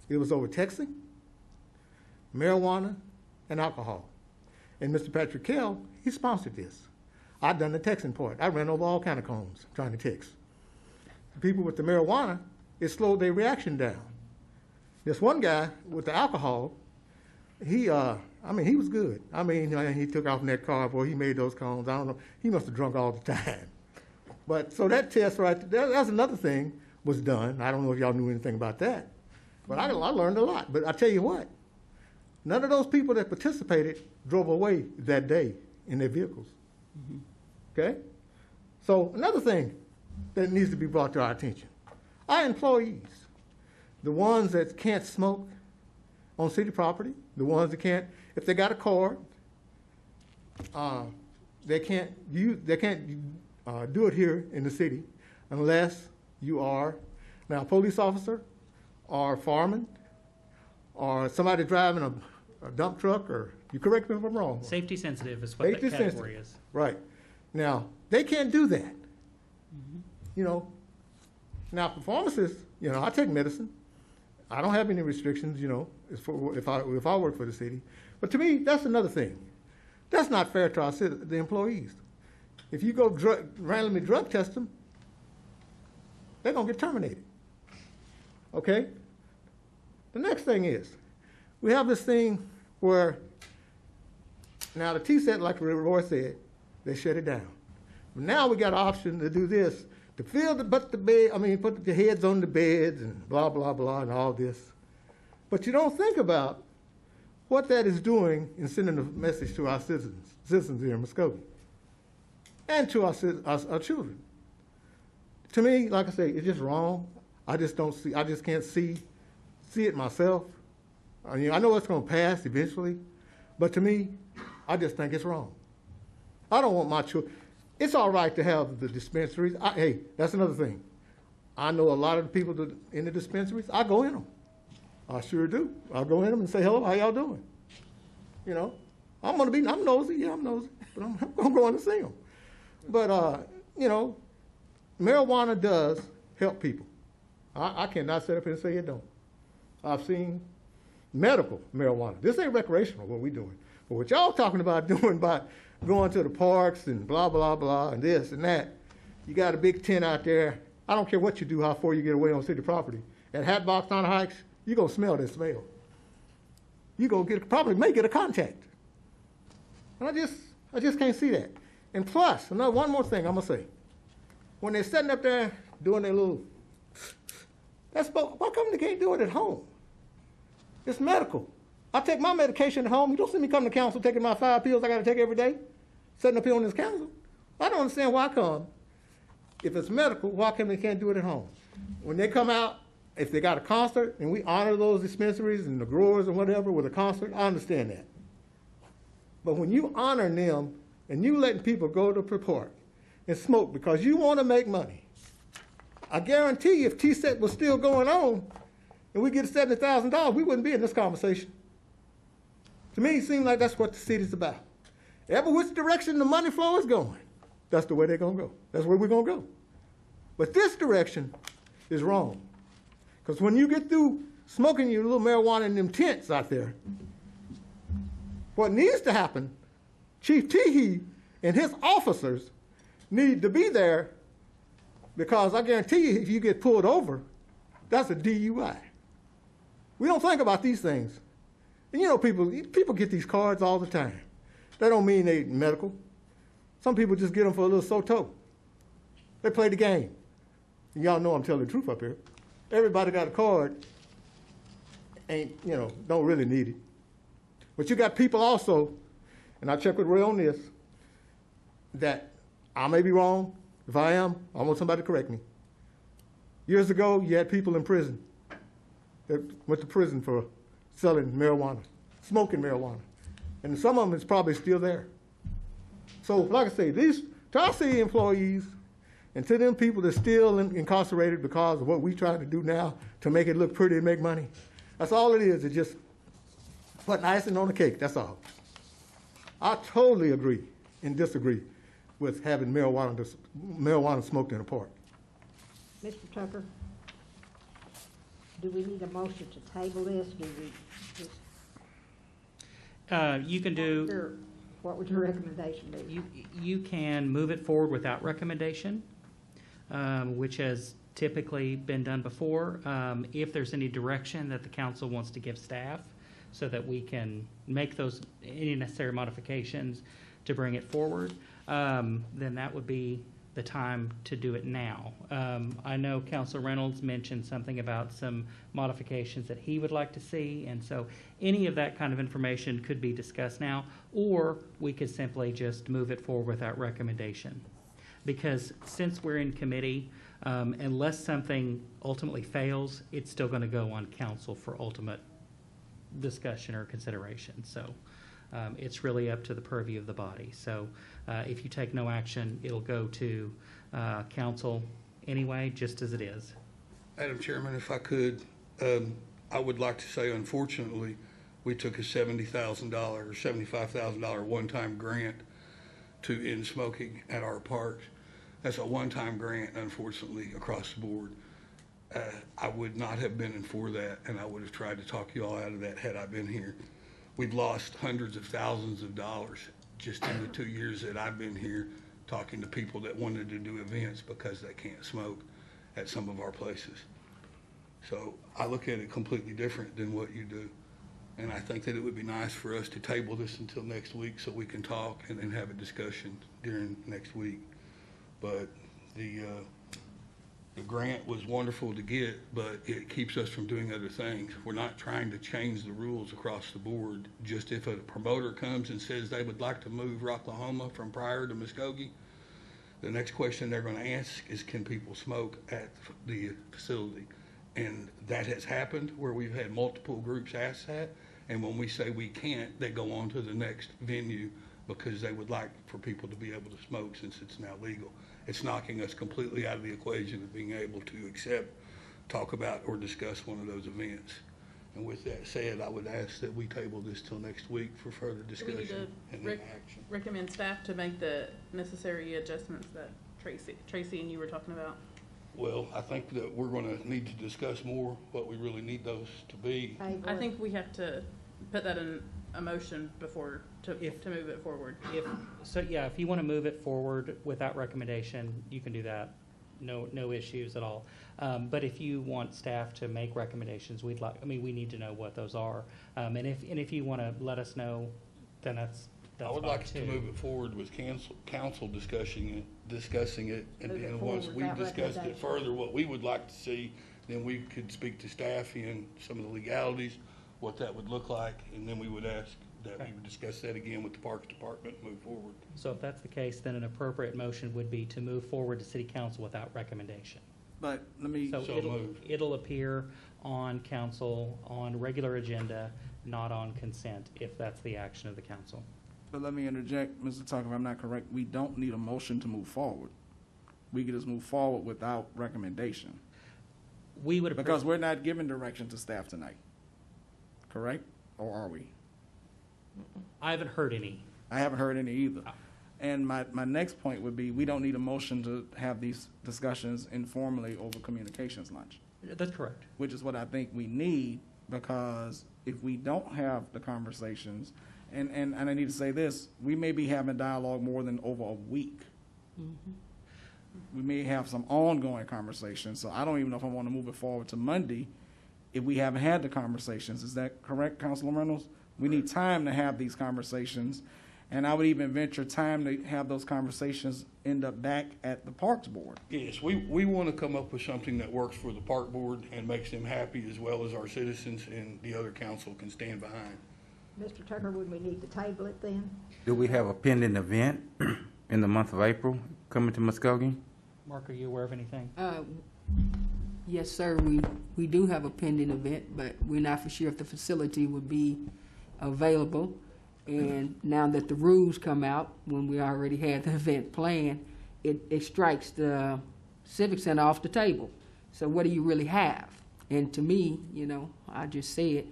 It was over texting, marijuana, and alcohol. And Mr. Patrick Kell, he sponsored this. I'd done the texting part. I ran over all kind of cones trying to text. The people with the marijuana, it slowed their reaction down. This one guy with the alcohol, he was good. I mean, he took off in that car, boy, he made those cones. I don't know, he must have drunk all the time. But so that test right there, that's another thing was done. I don't know if y'all knew anything about that. But I learned a lot. But I tell you what, none of those people that participated drove away that day in their vehicles. Mm-hmm. Okay? So another thing that needs to be brought to our attention, our employees, the ones that can't smoke on city property, the ones that can't, if they got a card, they can't do it here in the city unless you are now a police officer or a fireman or somebody driving a dump truck, or you correct me if I'm wrong. Safety sensitive is what that category is. Right. Now, they can't do that. Mm-hmm. You know, now for pharmacists, you know, I take medicine. I don't have any restrictions, you know, if I work for the city. But to me, that's another thing. That's not fair to the employees. If you go randomly drug test them, they're going to get terminated. Okay? The next thing is, we have this thing where, now the T-set, like Roy said, they shut it down. But now we got an option to do this, to put the heads on the beds and blah, blah, blah, and all this. But you don't think about what that is doing in sending a message to our citizens here in Muskogee, and to our children. To me, like I say, it's just wrong. I just can't see it myself. I mean, I know it's going to pass eventually, but to me, I just think it's wrong. I don't want my children. It's all right to have the dispensaries. Hey, that's another thing. I know a lot of the people in the dispensaries. I go in them. I sure do. I'll go in them and say, hello, how y'all doing? You know, I'm nosy. Yeah, I'm nosy. But I'm going to go in and see them. But, you know, marijuana does help people. I cannot sit up here and say it don't. I've seen medical marijuana. This ain't recreational, what we're doing. But what y'all talking about doing by going to the parks and blah, blah, blah, and this and that, you got a big tent out there. I don't care what you do, how far you get away on city property. At Hatbox on hikes, you're going to smell this smell. You're going to probably may get a contact. And I just can't see that. And plus, one more thing I'm going to say. When they're sitting up there doing their little, why come they can't do it at home? It's medical. I take my medication at home. You don't see me come to council taking my 5 pills I got to take every day, sitting up here on this council. I don't understand why I come. If it's medical, why come they can't do it at home? When they come out, if they got a concert, and we honor those dispensaries and the growers and whatever with a concert, I understand that. But when you honor them and you letting people go to the park and smoke because you want to make money, I guarantee you if T-set was still going on and we get $70,000, we wouldn't be in this conversation. To me, it seems like that's what the city's about. Ever which direction the money flow is going, that's the way they're going to go. That's where we're going to go. But this direction is wrong. Because when you get through smoking your little marijuana in them tents out there, what needs to happen, Chief Teehee and his officers need to be there, because I guarantee you if you get pulled over, that's a DUI. We don't think about these things. And you know, people get these cards all the time. That don't mean they medical. Some people just get them for a little soto. They play the game. And y'all know I'm telling the truth up here. Everybody got a card, don't really need it. But you got people also, and I checked with Ray on this, that I may be wrong. If I am, I want somebody to correct me. Years ago, you had people in prison that went to prison for selling marijuana, smoking marijuana. And some of them is probably still there. So, like I say, to our city employees And to them people that's still incarcerated because of what we try to do now to make it look pretty and make money, that's all it is. It's just putting icing on the cake, that's all. I totally agree and disagree with having marijuana smoked in a park. Mr. Tucker, do we need a motion to table this? Do we just? You can do, What would your recommendation be? you can move it forward without recommendation, which has typically been done before. If there's any direction that the council wants to give staff so that we can make any necessary modifications to bring it forward, then that would be the time to do it now. I know Council Reynolds mentioned something about some modifications that he would like to see, and so any of that kind of information could be discussed now, or we could simply just move it forward without recommendation. Because since we're in committee, unless something ultimately fails, it's still going to go on council for ultimate discussion or consideration. So it's really up to the purview of the body. So if you take no action, it'll go to council anyway, just as it is. Madam Chairman, if I could, I would like to say, unfortunately, we took a $70,000 or $75,000 one-time grant to end smoking at our parks. That's a one-time grant, unfortunately, across the board. I would not have been in for that, and I would have tried to talk you all out of that had I been here. We've lost hundreds of thousands of dollars just in the 2 years that I've been here talking to people that wanted to do events because they can't smoke at some of our places. So I look at it completely different than what you do. And I think that it would be nice for us to table this until next week so we can talk and then have a discussion during next week. But the grant was wonderful to get, but it keeps us from doing other things. We're not trying to change the rules across the board. Just if a promoter comes and says they would like to move Rocklahoma from Pryor to Muskogee, the next question they're going to ask is, can people smoke at the facility? And that has happened where we've had multiple groups ask that. And when we say we can't, they go on to the next venue because they would like for people to be able to smoke since it's now legal. It's knocking us completely out of the equation of being able to accept, talk about, or discuss one of those events. And with that said, I would ask that we table this till next week for further Do we need discussion to and then action. recommend staff to make the necessary adjustments that Tracy and you were talking about? Well, I think that we're going to need to discuss more what we really need those to be. I think we have to put that in a motion before to move it forward. If you want to move it forward without recommendation, you can do that. No issues at all. But if you want staff to make recommendations, we need to know what those are. And if you want to let us know, then that's I would like to move it forward with council discussing it, and then once we discussed it further, what we would like to see, then we could speak to staff in some of the legalities, what that would look like, and then we would ask that we would discuss that again with the Parks Department and move forward. So if that's the case, then an appropriate motion would be to move forward to city council without recommendation. But let me. It'll appear on council on regular agenda, not on consent, if that's the action of the council. But let me interject, Mr. Tucker, if I'm not correct, we don't need a motion to move forward. We can just move forward without recommendation. Because we're not giving direction to staff tonight, correct? Or are we? I haven't heard any. I haven't heard any either. And my next point would be, we don't need a motion to have these discussions informally over communications lunch. That's correct. Which is what I think we need, because if we don't have the conversations, and I need to say this, we may be having dialogue more than over a week. Mm-hmm. We may have some ongoing conversations, so I don't even know if I want to move it forward to Monday if we haven't had the conversations. Is that correct, Councilor Reynolds? We need time to have these conversations, and I would even venture time to have those conversations end up back at the Parks Board. Yes, we want to come up with something that works for the Park Board and makes them happy, as well as our citizens and the other council can stand behind. Mr. Tucker, would we need to table it then? Do we have a pending event in the month of April coming to Muskogee? Mark, are you aware of anything? Yes, sir. We do have a pending event, but we're not for sure if the facility would be available. And now that the rules come out, when we already had the event planned, it strikes the Civic Center off the table. So what do you really have? And to me, you know, I just said,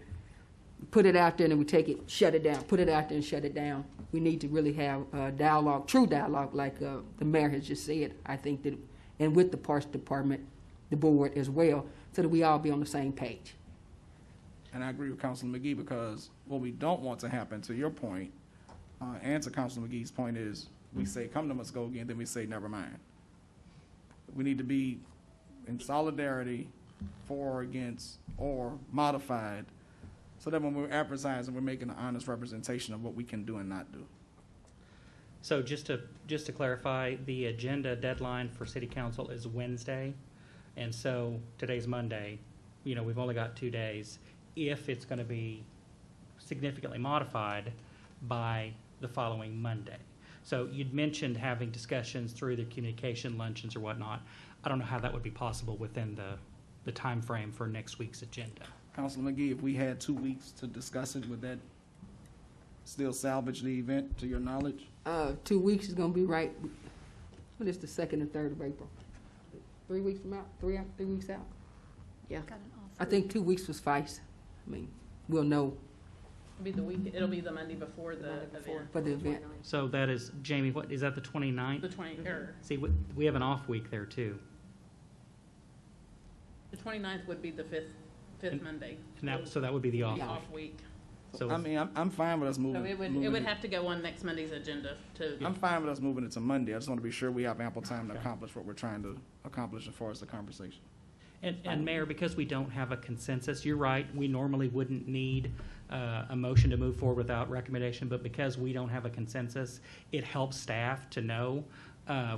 put it out there and then we take it, shut it down. Put it out there and shut it down. We need to really have dialogue, true dialogue, like the mayor has just said. I think that, and with the Parks Department, the board as well, so that we all be on the same page. And I agree with Councilman McGee, because what we don't want to happen, to your point, and to Councilman McGee's point, is we say, come to Muskogee, and then we say, never mind. We need to be in solidarity, for or against, or modified, so that when we're advertising, we're making an honest representation of what we can do and not do. So just to clarify, the agenda deadline for city council is Wednesday, and so today's Monday. You know, we've only got 2 days. If it's going to be significantly modified by the following Monday. So you'd mentioned having discussions through the communication luncheons or whatnot. I don't know how that would be possible within the time frame for next week's agenda. Councilman McGee, if we had 2 weeks to discuss it, would that still salvage the event, to your knowledge? 2 weeks is gonna be right. What is the 2nd and 3rd of April? 3 weeks from out, 3 weeks out? Yeah. I think 2 weeks was suffice. I mean, we'll know It'll be the Monday before the event. for the event. So that is, Jamie, what, is that the 29th? The 23rd. See, we have an off week there too. The 29th would be the fifth Monday. And so that would be the off week. Off week. So I mean, I'm fine with us moving. So it would have to go on next Monday's agenda to. I'm fine with us moving it to Monday. I just want to be sure we have ample time to accomplish what we're trying to accomplish as far as the conversation. And Mayor, because we don't have a consensus, you're right, we normally wouldn't need a motion to move forward without recommendation, but because we don't have a consensus, it helps staff to know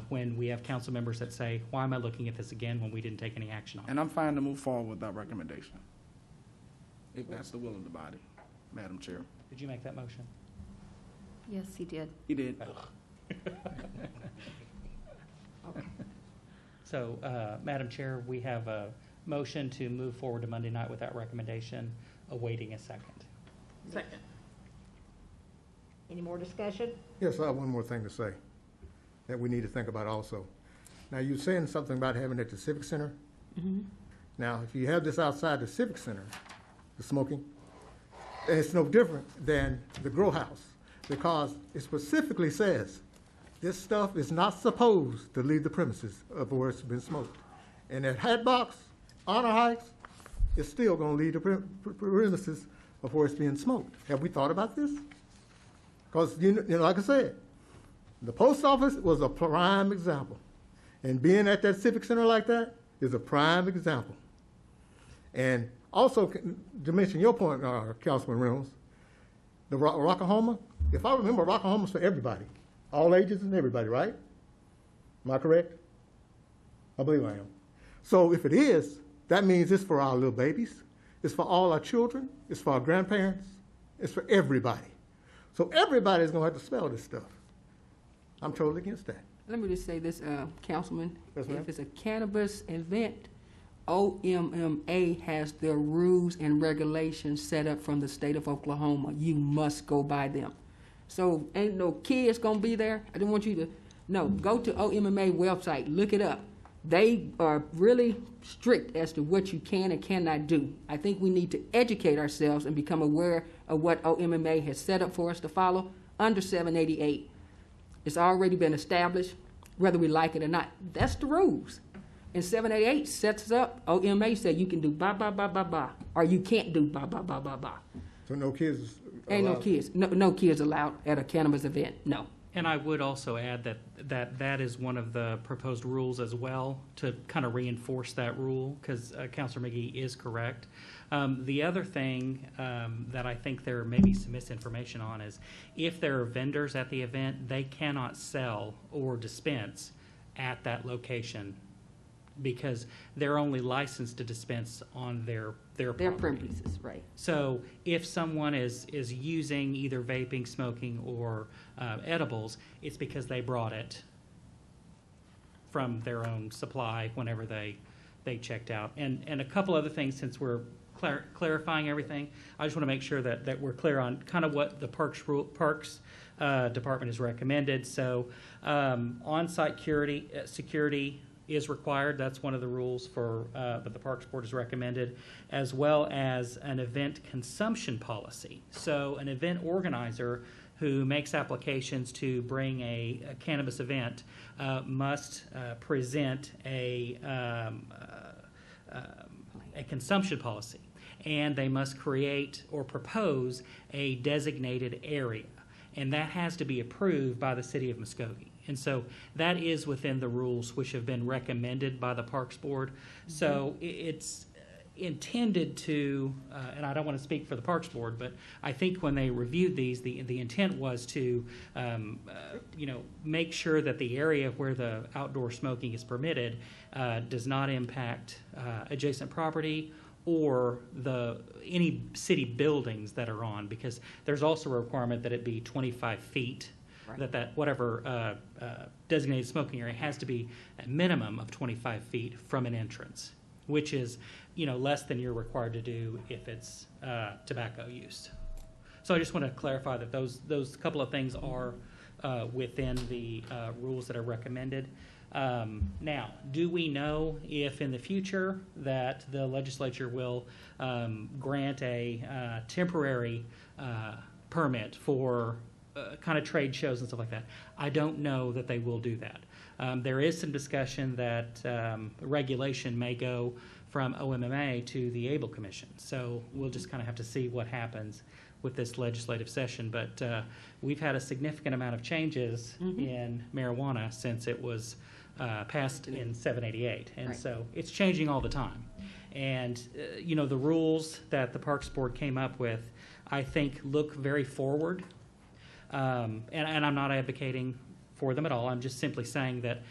when we have council members that say, why am I looking at this again when we didn't take any action on it? And I'm fine to move forward with that recommendation, if that's the will of the body, Madam Chair. Did you make that motion? Yes, he did. He did. So, Madam Chair, we have a motion to move forward to Monday night with that recommendation, awaiting a second. Second. Any more discussion? Yes, I have one more thing to say that we need to think about also. Now, you're saying something about having it at the Civic Center. Mm-hmm. Now, if you have this outside the Civic Center, the smoking, it's no different than the grow house, because it specifically says this stuff is not supposed to leave the premises of where it's been smoked. And that hat box, Honor Heights, is still going to leave the premises of where it's being smoked. Have we thought about this? Because, you know, like I said, the post office was a prime example. And being at that Civic Center like that is a prime example. And also, to mention your point, Councilman Reynolds, the Rockahoma, if I remember, Rockahoma's for everybody, all ages and everybody, right? Am I correct? I believe I am. So if it is, that means it's for our little babies, it's for all our children, it's for our grandparents, it's for everybody. So everybody's going to have to smell this stuff. I'm totally against that. Let me just say this, Councilman. Yes, ma'am. If it's a cannabis event, OMMA has their rules and regulations set up from the state of Oklahoma. You must go by them. So ain't no kids gonna be there. I don't want you to, no, go to OMMA website, look it up. They are really strict as to what you can and cannot do. I think we need to educate ourselves and become aware of what OMMA has set up for us to follow under 788. It's already been established, whether we like it or not. That's the rules. And 788 sets us up. OMA said you can do ba ba ba ba ba, or you can't do ba ba ba ba ba. So no kids Ain't no allowed? kids. No kids allowed at a cannabis event. No. And I would also add that is one of the proposed rules as well, to kind of reinforce that rule, because Councilor McGee is correct. The other thing that I think there may be some misinformation on is if there are vendors at the event, they cannot sell or dispense at that location because they're only licensed to dispense on their premises, right. So if someone is using either vaping, smoking, or edibles, it's because they brought it from their own supply whenever they checked out. And a couple other things, since we're clarifying everything. I just want to make sure that we're clear on kind of what the Parks Department has recommended. So on-site security is required. That's one of the rules for that the Parks Board has recommended, as well as an event consumption policy. So an event organizer who makes applications to bring a cannabis event must present a consumption policy, and they must create or propose a designated area, and that has to be approved by the City of Muskogee. And so that is within the rules which have been recommended by the Parks Board. So it's intended to, and I don't want to speak for the Parks Board, but I think when they reviewed these, the intent was to, make sure that the area where the outdoor smoking is permitted does not impact adjacent property or any city buildings that are on, because there's also a requirement that it be 25 feet. Right. That whatever designated smoking area has to be a minimum of 25 feet from an entrance, which is, less than you're required to do if it's tobacco use. So I just want to clarify that those couple of things are within the rules that are recommended. Now, do we know if in the future that the legislature will grant a temporary permit for kind of trade shows and stuff like that? I don't know that they will do that. There is some discussion that regulation may go from OMMA to the ABLE Commission. So we'll just kind of have to see what happens with this legislative session. But we've had a significant amount of changes in marijuana since it was passed in 788. And right. So it's changing all the time. And, the rules that the Parks Board came up with, I think, look very forward. And I'm not advocating for them at all. I'm just simply saying that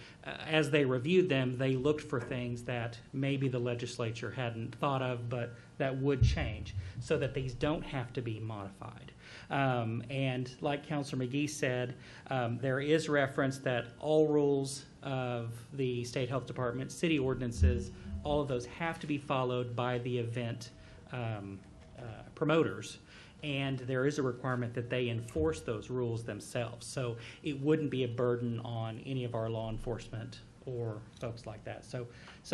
as they reviewed them, they looked for things that maybe the legislature hadn't thought of, but that would change so that these don't have to be modified. And like Councilor McGee said, there is reference that all rules of the State Health Department, city ordinances, all of those have to be followed by the event promoters. And there is a requirement that they enforce those rules themselves. So it wouldn't be a burden on any of our law enforcement or folks like that. So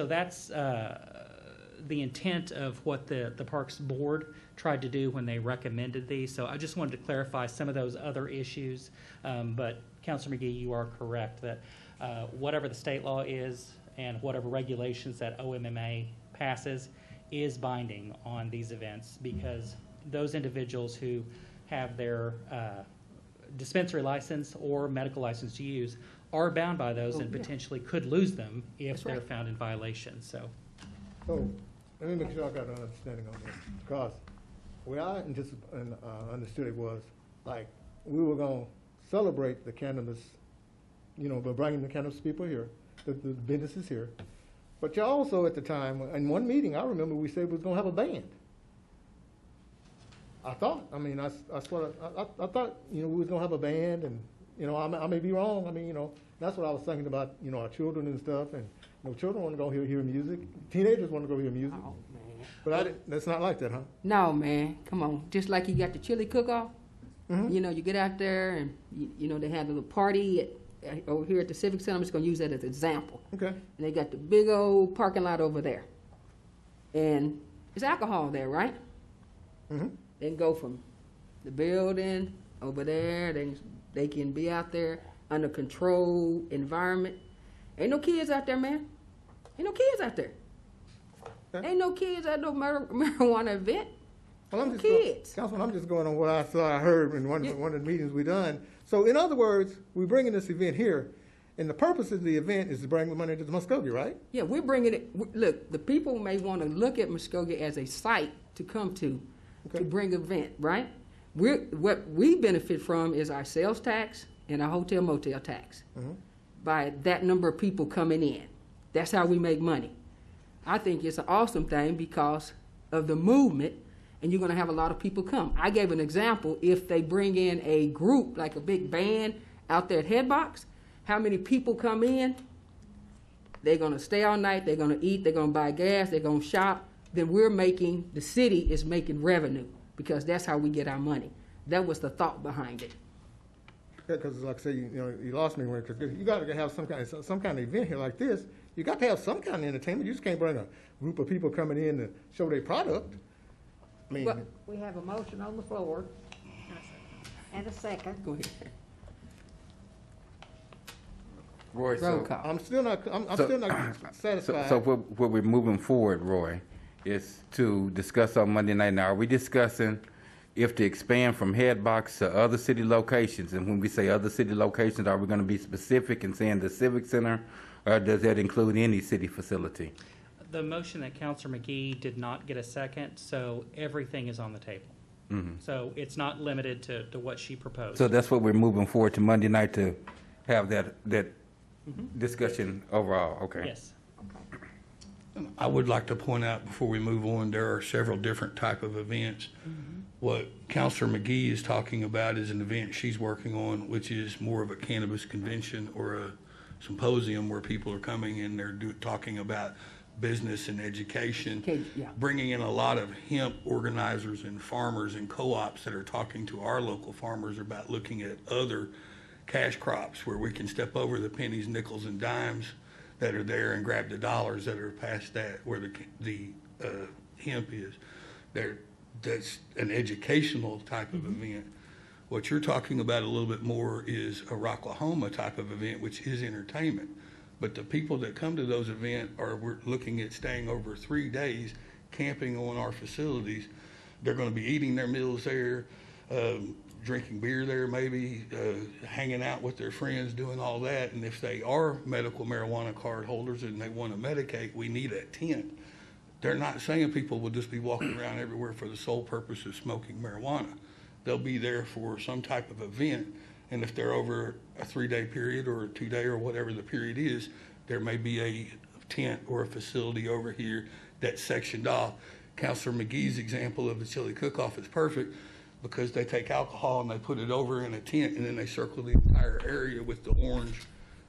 that's the intent of what the Parks Board tried to do when they recommended these. So I just wanted to clarify some of those other issues. But Councilor McGee, you are correct that whatever the state law is and whatever regulations that OMMA passes is binding on these events, because those individuals who have their dispensary license or medical license to use are bound by those and potentially could lose them if they're found in violation. So let me make sure I got an understanding on this, because the way I understood it was like we were going to celebrate the cannabis, by bringing the cannabis people here, the businesses here. But y'all also at the time, in one meeting, I remember we said we was going to have a band. I thought, I thought, we was gonna have a band, and, I may be wrong. That's what I was thinking about, our children and stuff, and, children want to go hear music. Teenagers want to go hear music. Oh, man. But that's not like that, huh? No, man. Come on. Just like you got the chili cook-off, you get out there and, they have a little party over here at the Civic Center. I'm just gonna use that as an example. Okay. And they got the big old parking lot over there. And there's alcohol there, right? Mm-hmm. They can go from the building over there. They can be out there under controlled environment. Ain't no kids out there, man. Ain't no kids out there. Okay. Ain't no kids at no marijuana event. Well, I'm just kids. Councilman, I'm just going on what I heard in one of the meetings we done. So, in other words, we're bringing this event here, and the purpose of the event is to bring the money to Muskogee, right? Yeah, we're bringing it. Look, the people may want to look at Muskogee as a site to come to. To bring event, right? What we benefit from is our sales tax and our hotel motel tax. By that number of people coming in. That's how we make money. I think it's an awesome thing because of the movement, and you're going to have a lot of people come. I gave an example. If they bring in a group, like a big band out there at Headbox, how many people come in? They're going to stay all night, they're going to eat, they're going to buy gas, they're going to shop. then the city is making revenue, because that's how we get our money. That was the thought behind it. Because like I say, you lost me when, because you got to have some kind of event here like this. You got to have some kind of entertainment. You just can't bring a group of people coming in to show their product. I mean, We have a motion on the floor and a second. Go ahead. Roy, Roll call. I'm still not satisfied. So what we're moving forward, Roy, is to discuss on Monday night. Now, are we discussing if to expand from Headbox to other city locations? And when we say other city locations, are we going to be specific in saying the Civic Center, or does that include any city facility? The motion that Councilor McGee did not get a second, so everything is on the table. Mm-hmm. So it's not limited to what she proposed. So that's what we're moving forward to Monday night, to have that discussion overall, okay? Yes. I would like to point out before we move on, there are several different type of events. What Councilor McGee is talking about is an event she's working on, which is more of a cannabis convention or a symposium where people are coming and they're talking about business and education, bringing in a lot of hemp organizers and farmers and co-ops that are talking to our local farmers about looking at other cash crops where we can step over the pennies, nickels, and dimes that are there and grab the dollars that are past that, where the hemp is. That's an educational type of event. What you're talking about a little bit more is a Rocklahoma type of event, which is entertainment. But the people that come to those events we're looking at staying over 3 days, camping on our facilities. They're going to be eating their meals there, drinking beer there maybe, hanging out with their friends, doing all that. And if they are medical marijuana card holders and they want to medicate, we need a tent. They're not saying people will just be walking around everywhere for the sole purpose of smoking marijuana. They'll be there for some type of event. And if they're over a 3-day period or a 2-day or whatever the period is, there may be a tent or a facility over here that's sectioned off. Councilor McGee's example of the chili cook-off is perfect, because they take alcohol and they put it over in a tent and then they circle the entire area with the orange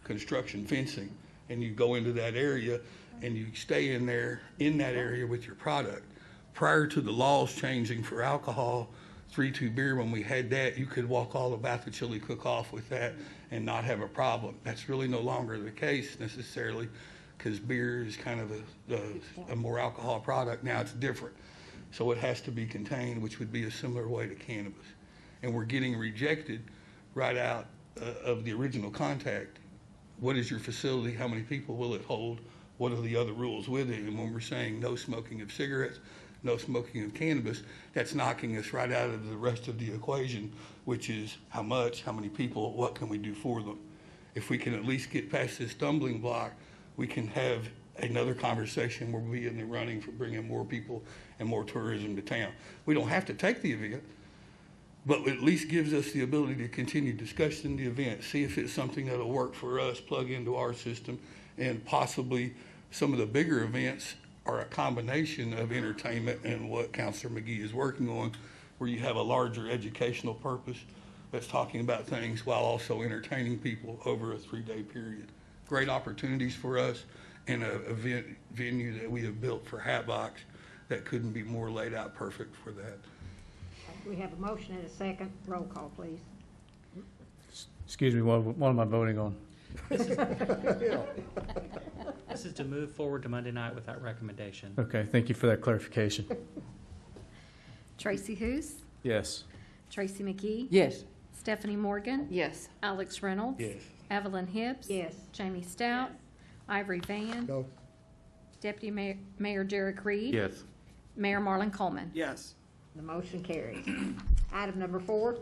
construction fencing. And you go into that area and you stay in there, in that area with your product. Prior to the laws changing for alcohol, 3-2 beer, when we had that, you could walk all about the chili cook-off with that and not have a problem. That's really no longer the case necessarily, because beer is kind of a more alcohol product. Now it's different. So it has to be contained, which would be a similar way to cannabis. And we're getting rejected right out of the original contact. What is your facility? How many people will it hold? What are the other rules with it? And when we're saying no smoking of cigarettes, no smoking of cannabis, that's knocking us right out of the rest of the equation, which is how much, how many people, what can we do for them? If we can at least get past this stumbling block, we can have another conversation where we'll be in the running for bringing more people and more tourism to town. We don't have to take the event, but it at least gives us the ability to continue discussing the event, see if it's something that'll work for us, plug into our system, and possibly some of the bigger events are a combination of entertainment and what Councilor McGee is working on, where you have a larger educational purpose that's talking about things while also entertaining people over a 3-day period. Great opportunities for us, and an event venue that we have built for Hatbox that couldn't be more laid out perfect for that. We have a motion and a second. Roll call, please. Excuse me, what am I voting on? This is to move forward to Monday night with that recommendation. Okay, thank you for that clarification. Tracy Hous, Yes. Tracy McGee, Yes. Stephanie Morgan, Yes. Alex Reynolds, Yes. Evelyn Hibbs, Yes. Jamie Stout, Ivory Van, No. Deputy Mayor Derek Reed, Yes. Mayor Marlon Coleman. Yes. The motion carries. Item number 4.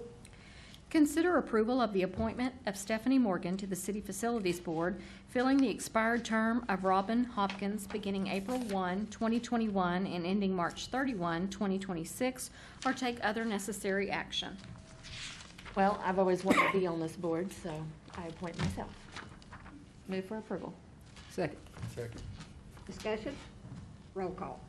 Consider approval of the appointment of Stephanie Morgan to the City Facilities Board, filling the expired term of Robin Hopkins beginning April 1, 2021 and ending March 31, 2026, or take other necessary action. Well, I've always wanted to be on this board, so I appoint myself. Move for approval. Second. Second. Discussion? Roll call.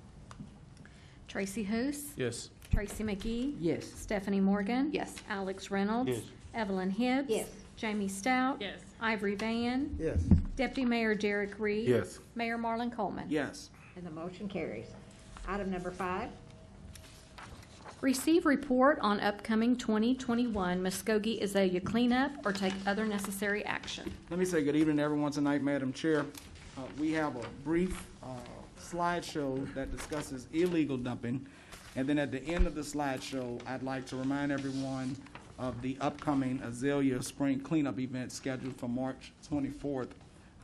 Tracy Hous, Yes. Tracy McGee, Yes. Stephanie Morgan, Yes. Alex Reynolds, Yes. Evelyn Hibbs, Yes. Jamie Stout, Yes. Ivory Van, Yes. Deputy Mayor Derek Reed, Yes. Mayor Marlon Coleman. Yes. And the motion carries. Item number 5. Receive report on upcoming 2021 Muskogee Azalea Cleanup or take other necessary action. Let me say good evening to everyone tonight, Madam Chair. We have a brief slideshow that discusses illegal dumping. And then at the end of the slideshow, I'd like to remind everyone of the upcoming Azalea Spring Cleanup event scheduled for March 24th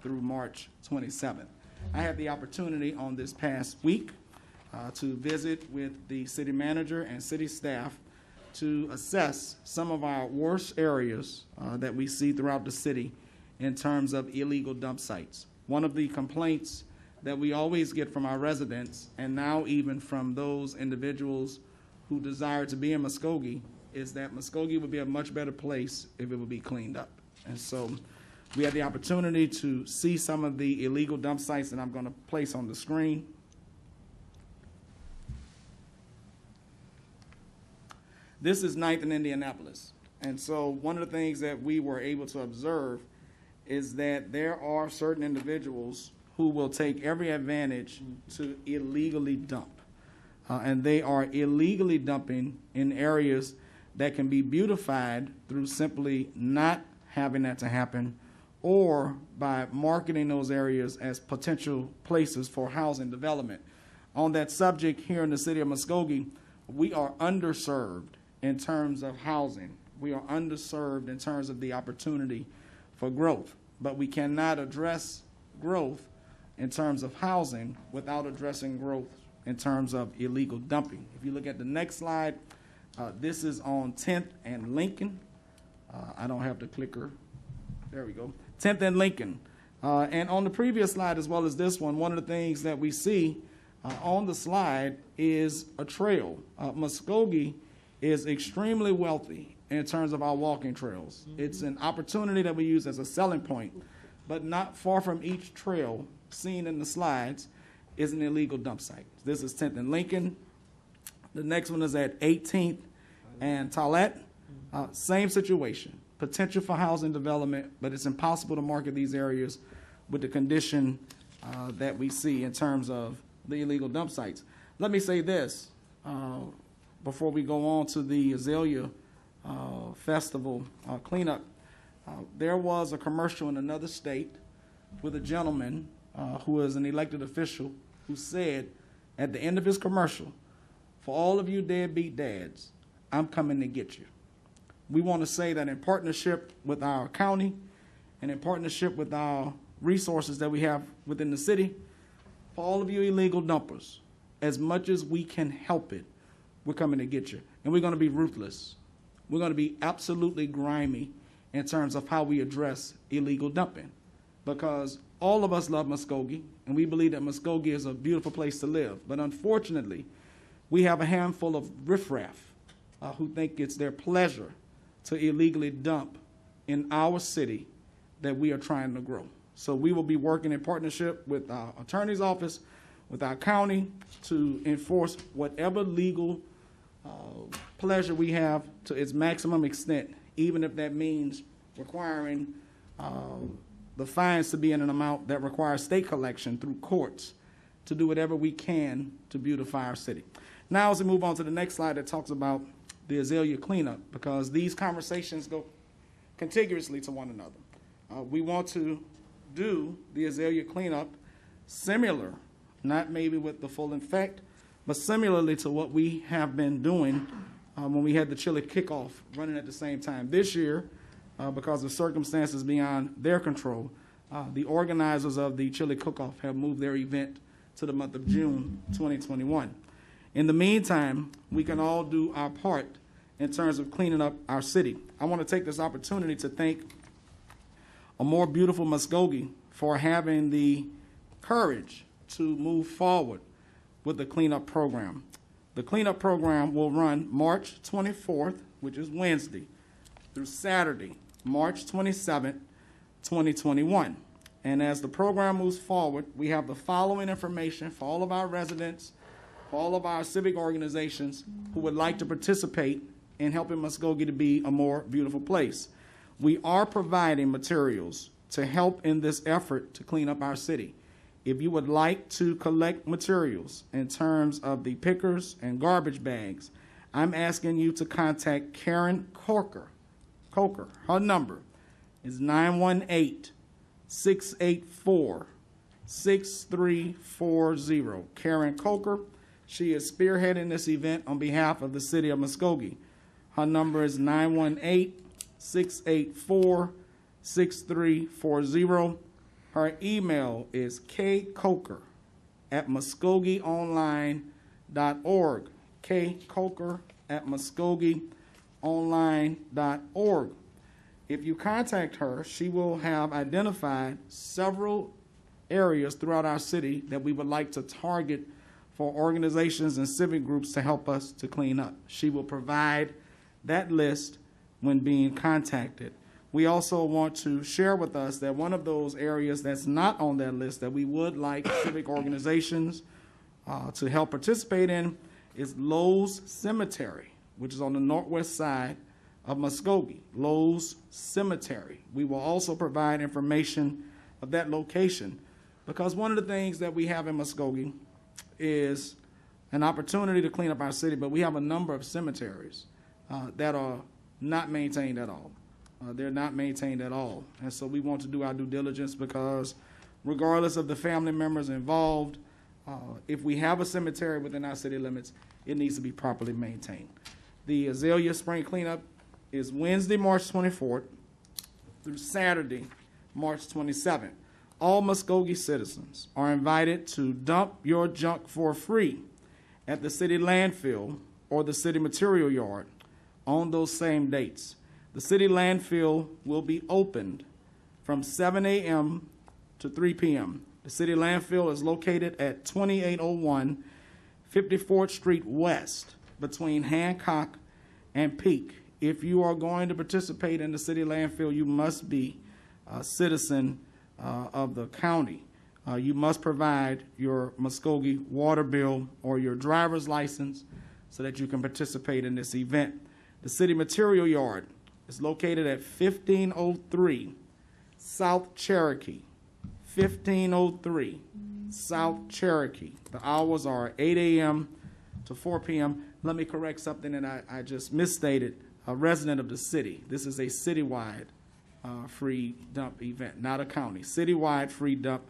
through March 27th. I had the opportunity on this past week to visit with the city manager and city staff to assess some of our worst areas that we see throughout the city in terms of illegal dump sites. One of the complaints that we always get from our residents, and now even from those individuals who desire to be in Muskogee, is that Muskogee would be a much better place if it would be cleaned up. And so we had the opportunity to see some of the illegal dump sites that I'm going to place on the screen. This is 9th and Indianapolis. And so one of the things that we were able to observe is that there are certain individuals who will take every advantage to illegally dump. And they are illegally dumping in areas that can be beautified through simply not having that to happen, or by marketing those areas as potential places for housing development. On that subject, here in the city of Muskogee, we are underserved in terms of housing. We are underserved in terms of the opportunity for growth. But we cannot address growth in terms of housing without addressing growth in terms of illegal dumping. If you look at the next slide, this is on 10th and Lincoln. I don't have the clicker. There we go. 10th and Lincoln. And on the previous slide, as well as this one of the things that we see on the slide is a trail. Muskogee is extremely wealthy in terms of our walking trails. It's an opportunity that we use as a selling point, but not far from each trail seen in the slides is an illegal dump site. This is 10th and Lincoln. The next one is at 18th and Toilette. Same situation, potential for housing development, but it's impossible to market these areas with the condition that we see in terms of the illegal dump sites. Let me say this before we go on to the Azalea Festival cleanup. There was a commercial in another state with a gentleman who is an elected official who said at the end of his commercial, "For all of you deadbeat dads, I'm coming to get you." We want to say that in partnership with our county and in partnership with our resources that we have within the city, for all of you illegal dumpers, as much as we can help it, we're coming to get you. And we're going to be ruthless. We're going to be absolutely grimy in terms of how we address illegal dumping. Because all of us love Muskogee, and we believe that Muskogee is a beautiful place to live. But unfortunately, we have a handful of riffraff who think it's their pleasure to illegally dump in our city that we are trying to grow. So we will be working in partnership with our attorney's office, with our county, to enforce whatever legal pleasure we have to its maximum extent, even if that means requiring the fines to be in an amount that requires state collection through courts to do whatever we can to beautify our city. Now, as we move on to the next slide that talks about the Azalea Cleanup, because these conversations go contiguously to one another. We want to do the Azalea Cleanup similar, not maybe with the full effect, but similarly to what we have been doing when we had the chili kickoff running at the same time. This year, because of circumstances beyond their control, the organizers of the chili cook-off have moved their event to the month of June 2021. In the meantime, we can all do our part in terms of cleaning up our city. I want to take this opportunity to thank a more beautiful Muskogee for having the courage to move forward with the cleanup program. The cleanup program will run March 24th, which is Wednesday, through Saturday, March 27th, 2021. And as the program moves forward, we have the following information for all of our residents, for all of our civic organizations who would like to participate in helping Muskogee to be a more beautiful place. We are providing materials to help in this effort to clean up our city. If you would like to collect materials in terms of the pickers and garbage bags, I'm asking you to contact Karen Coker. Her number is 918-684-6340. Karen Coker. She is spearheading this event on behalf of the city of Muskogee. Her number is 918-684-6340. Her email is kcoker@muscogeeonline.org. kcoker@muscogeeonline.org. If you contact her, she will have identified several areas throughout our city that we would like to target for organizations and civic groups to help us to clean up. She will provide that list when being contacted. We also want to share with us that one of those areas that's not on that list that we would like civic organizations to help participate in is Lowe's Cemetery, which is on the northwest side of Muskogee. Lowe's Cemetery. We will also provide information of that location, because one of the things that we have in Muskogee is an opportunity to clean up our city, but we have a number of cemeteries that are not maintained at all. They're not maintained at all. And so we want to do our due diligence, because regardless of the family members involved, if we have a cemetery within our city limits, it needs to be properly maintained. The Azalea Spring Cleanup is Wednesday, March 24th through Saturday, March 27th. All Muskogee citizens are invited to dump your junk for free at the city landfill or the city material yard on those same dates. The city landfill will be opened from 7 a.m. to 3 p.m. The city landfill is located at 2801 54th Street West between Hancock and Peak. If you are going to participate in the city landfill, you must be a citizen of the county. You must provide your Muskogee water bill or your driver's license so that you can participate in this event. The city material yard is located at 1503 South Cherokee. 1503 South Cherokee. The hours are 8 a.m. to 4 p.m. Let me correct something that I just misstated. A resident of the city. This is a citywide free dump event, not a county. Citywide free dump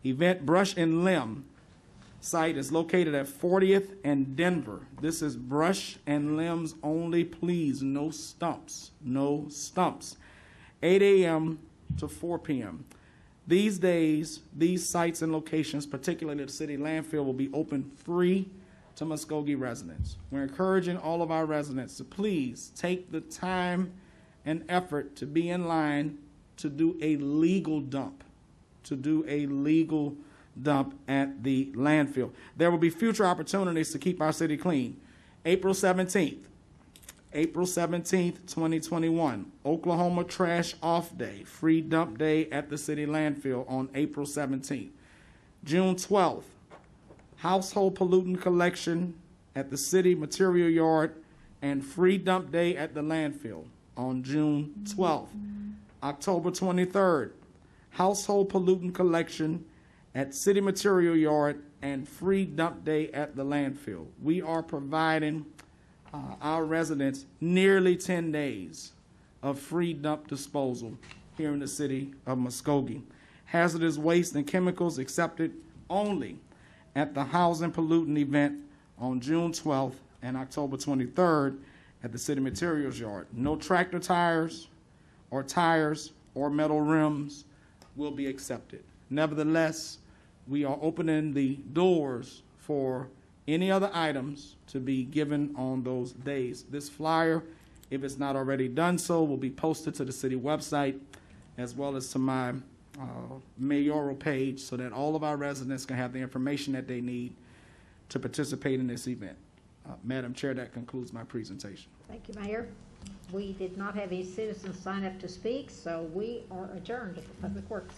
event. Brush and Limb site is located at 40th and Denver. This is brush and limbs only, please. No stumps. No stumps. 8 a.m. to 4 p.m. These days, these sites and locations, particularly the city landfill, will be open free to Muskogee residents. We're encouraging all of our residents to please take the time and effort to be in line to do a legal dump, at the landfill. There will be future opportunities to keep our city clean. April 17th, 2021, Oklahoma Trash Off Day, free dump day at the city landfill on April 17th. June 12th, household pollutant collection at the city material yard and free dump day at the landfill on June 12th. October 23rd, household pollutant collection at city material yard and free dump day at the landfill. We are providing our residents nearly 10 days of free dump disposal here in the city of Muskogee. Hazardous waste and chemicals accepted only at the housing pollutant event on June 12th and October 23rd at the city materials yard. No tractor tires or metal rims will be accepted. Nevertheless, we are opening the doors for any other items to be given on those days. This flyer, if it's not already done so, will be posted to the city website as well as to my mayoral page so that all of our residents can have the information that they need to participate in this event. Madam Chair, that concludes my presentation. Thank you, Mayor. We did not have any citizens sign up to speak, so we are adjourned at the Public Works.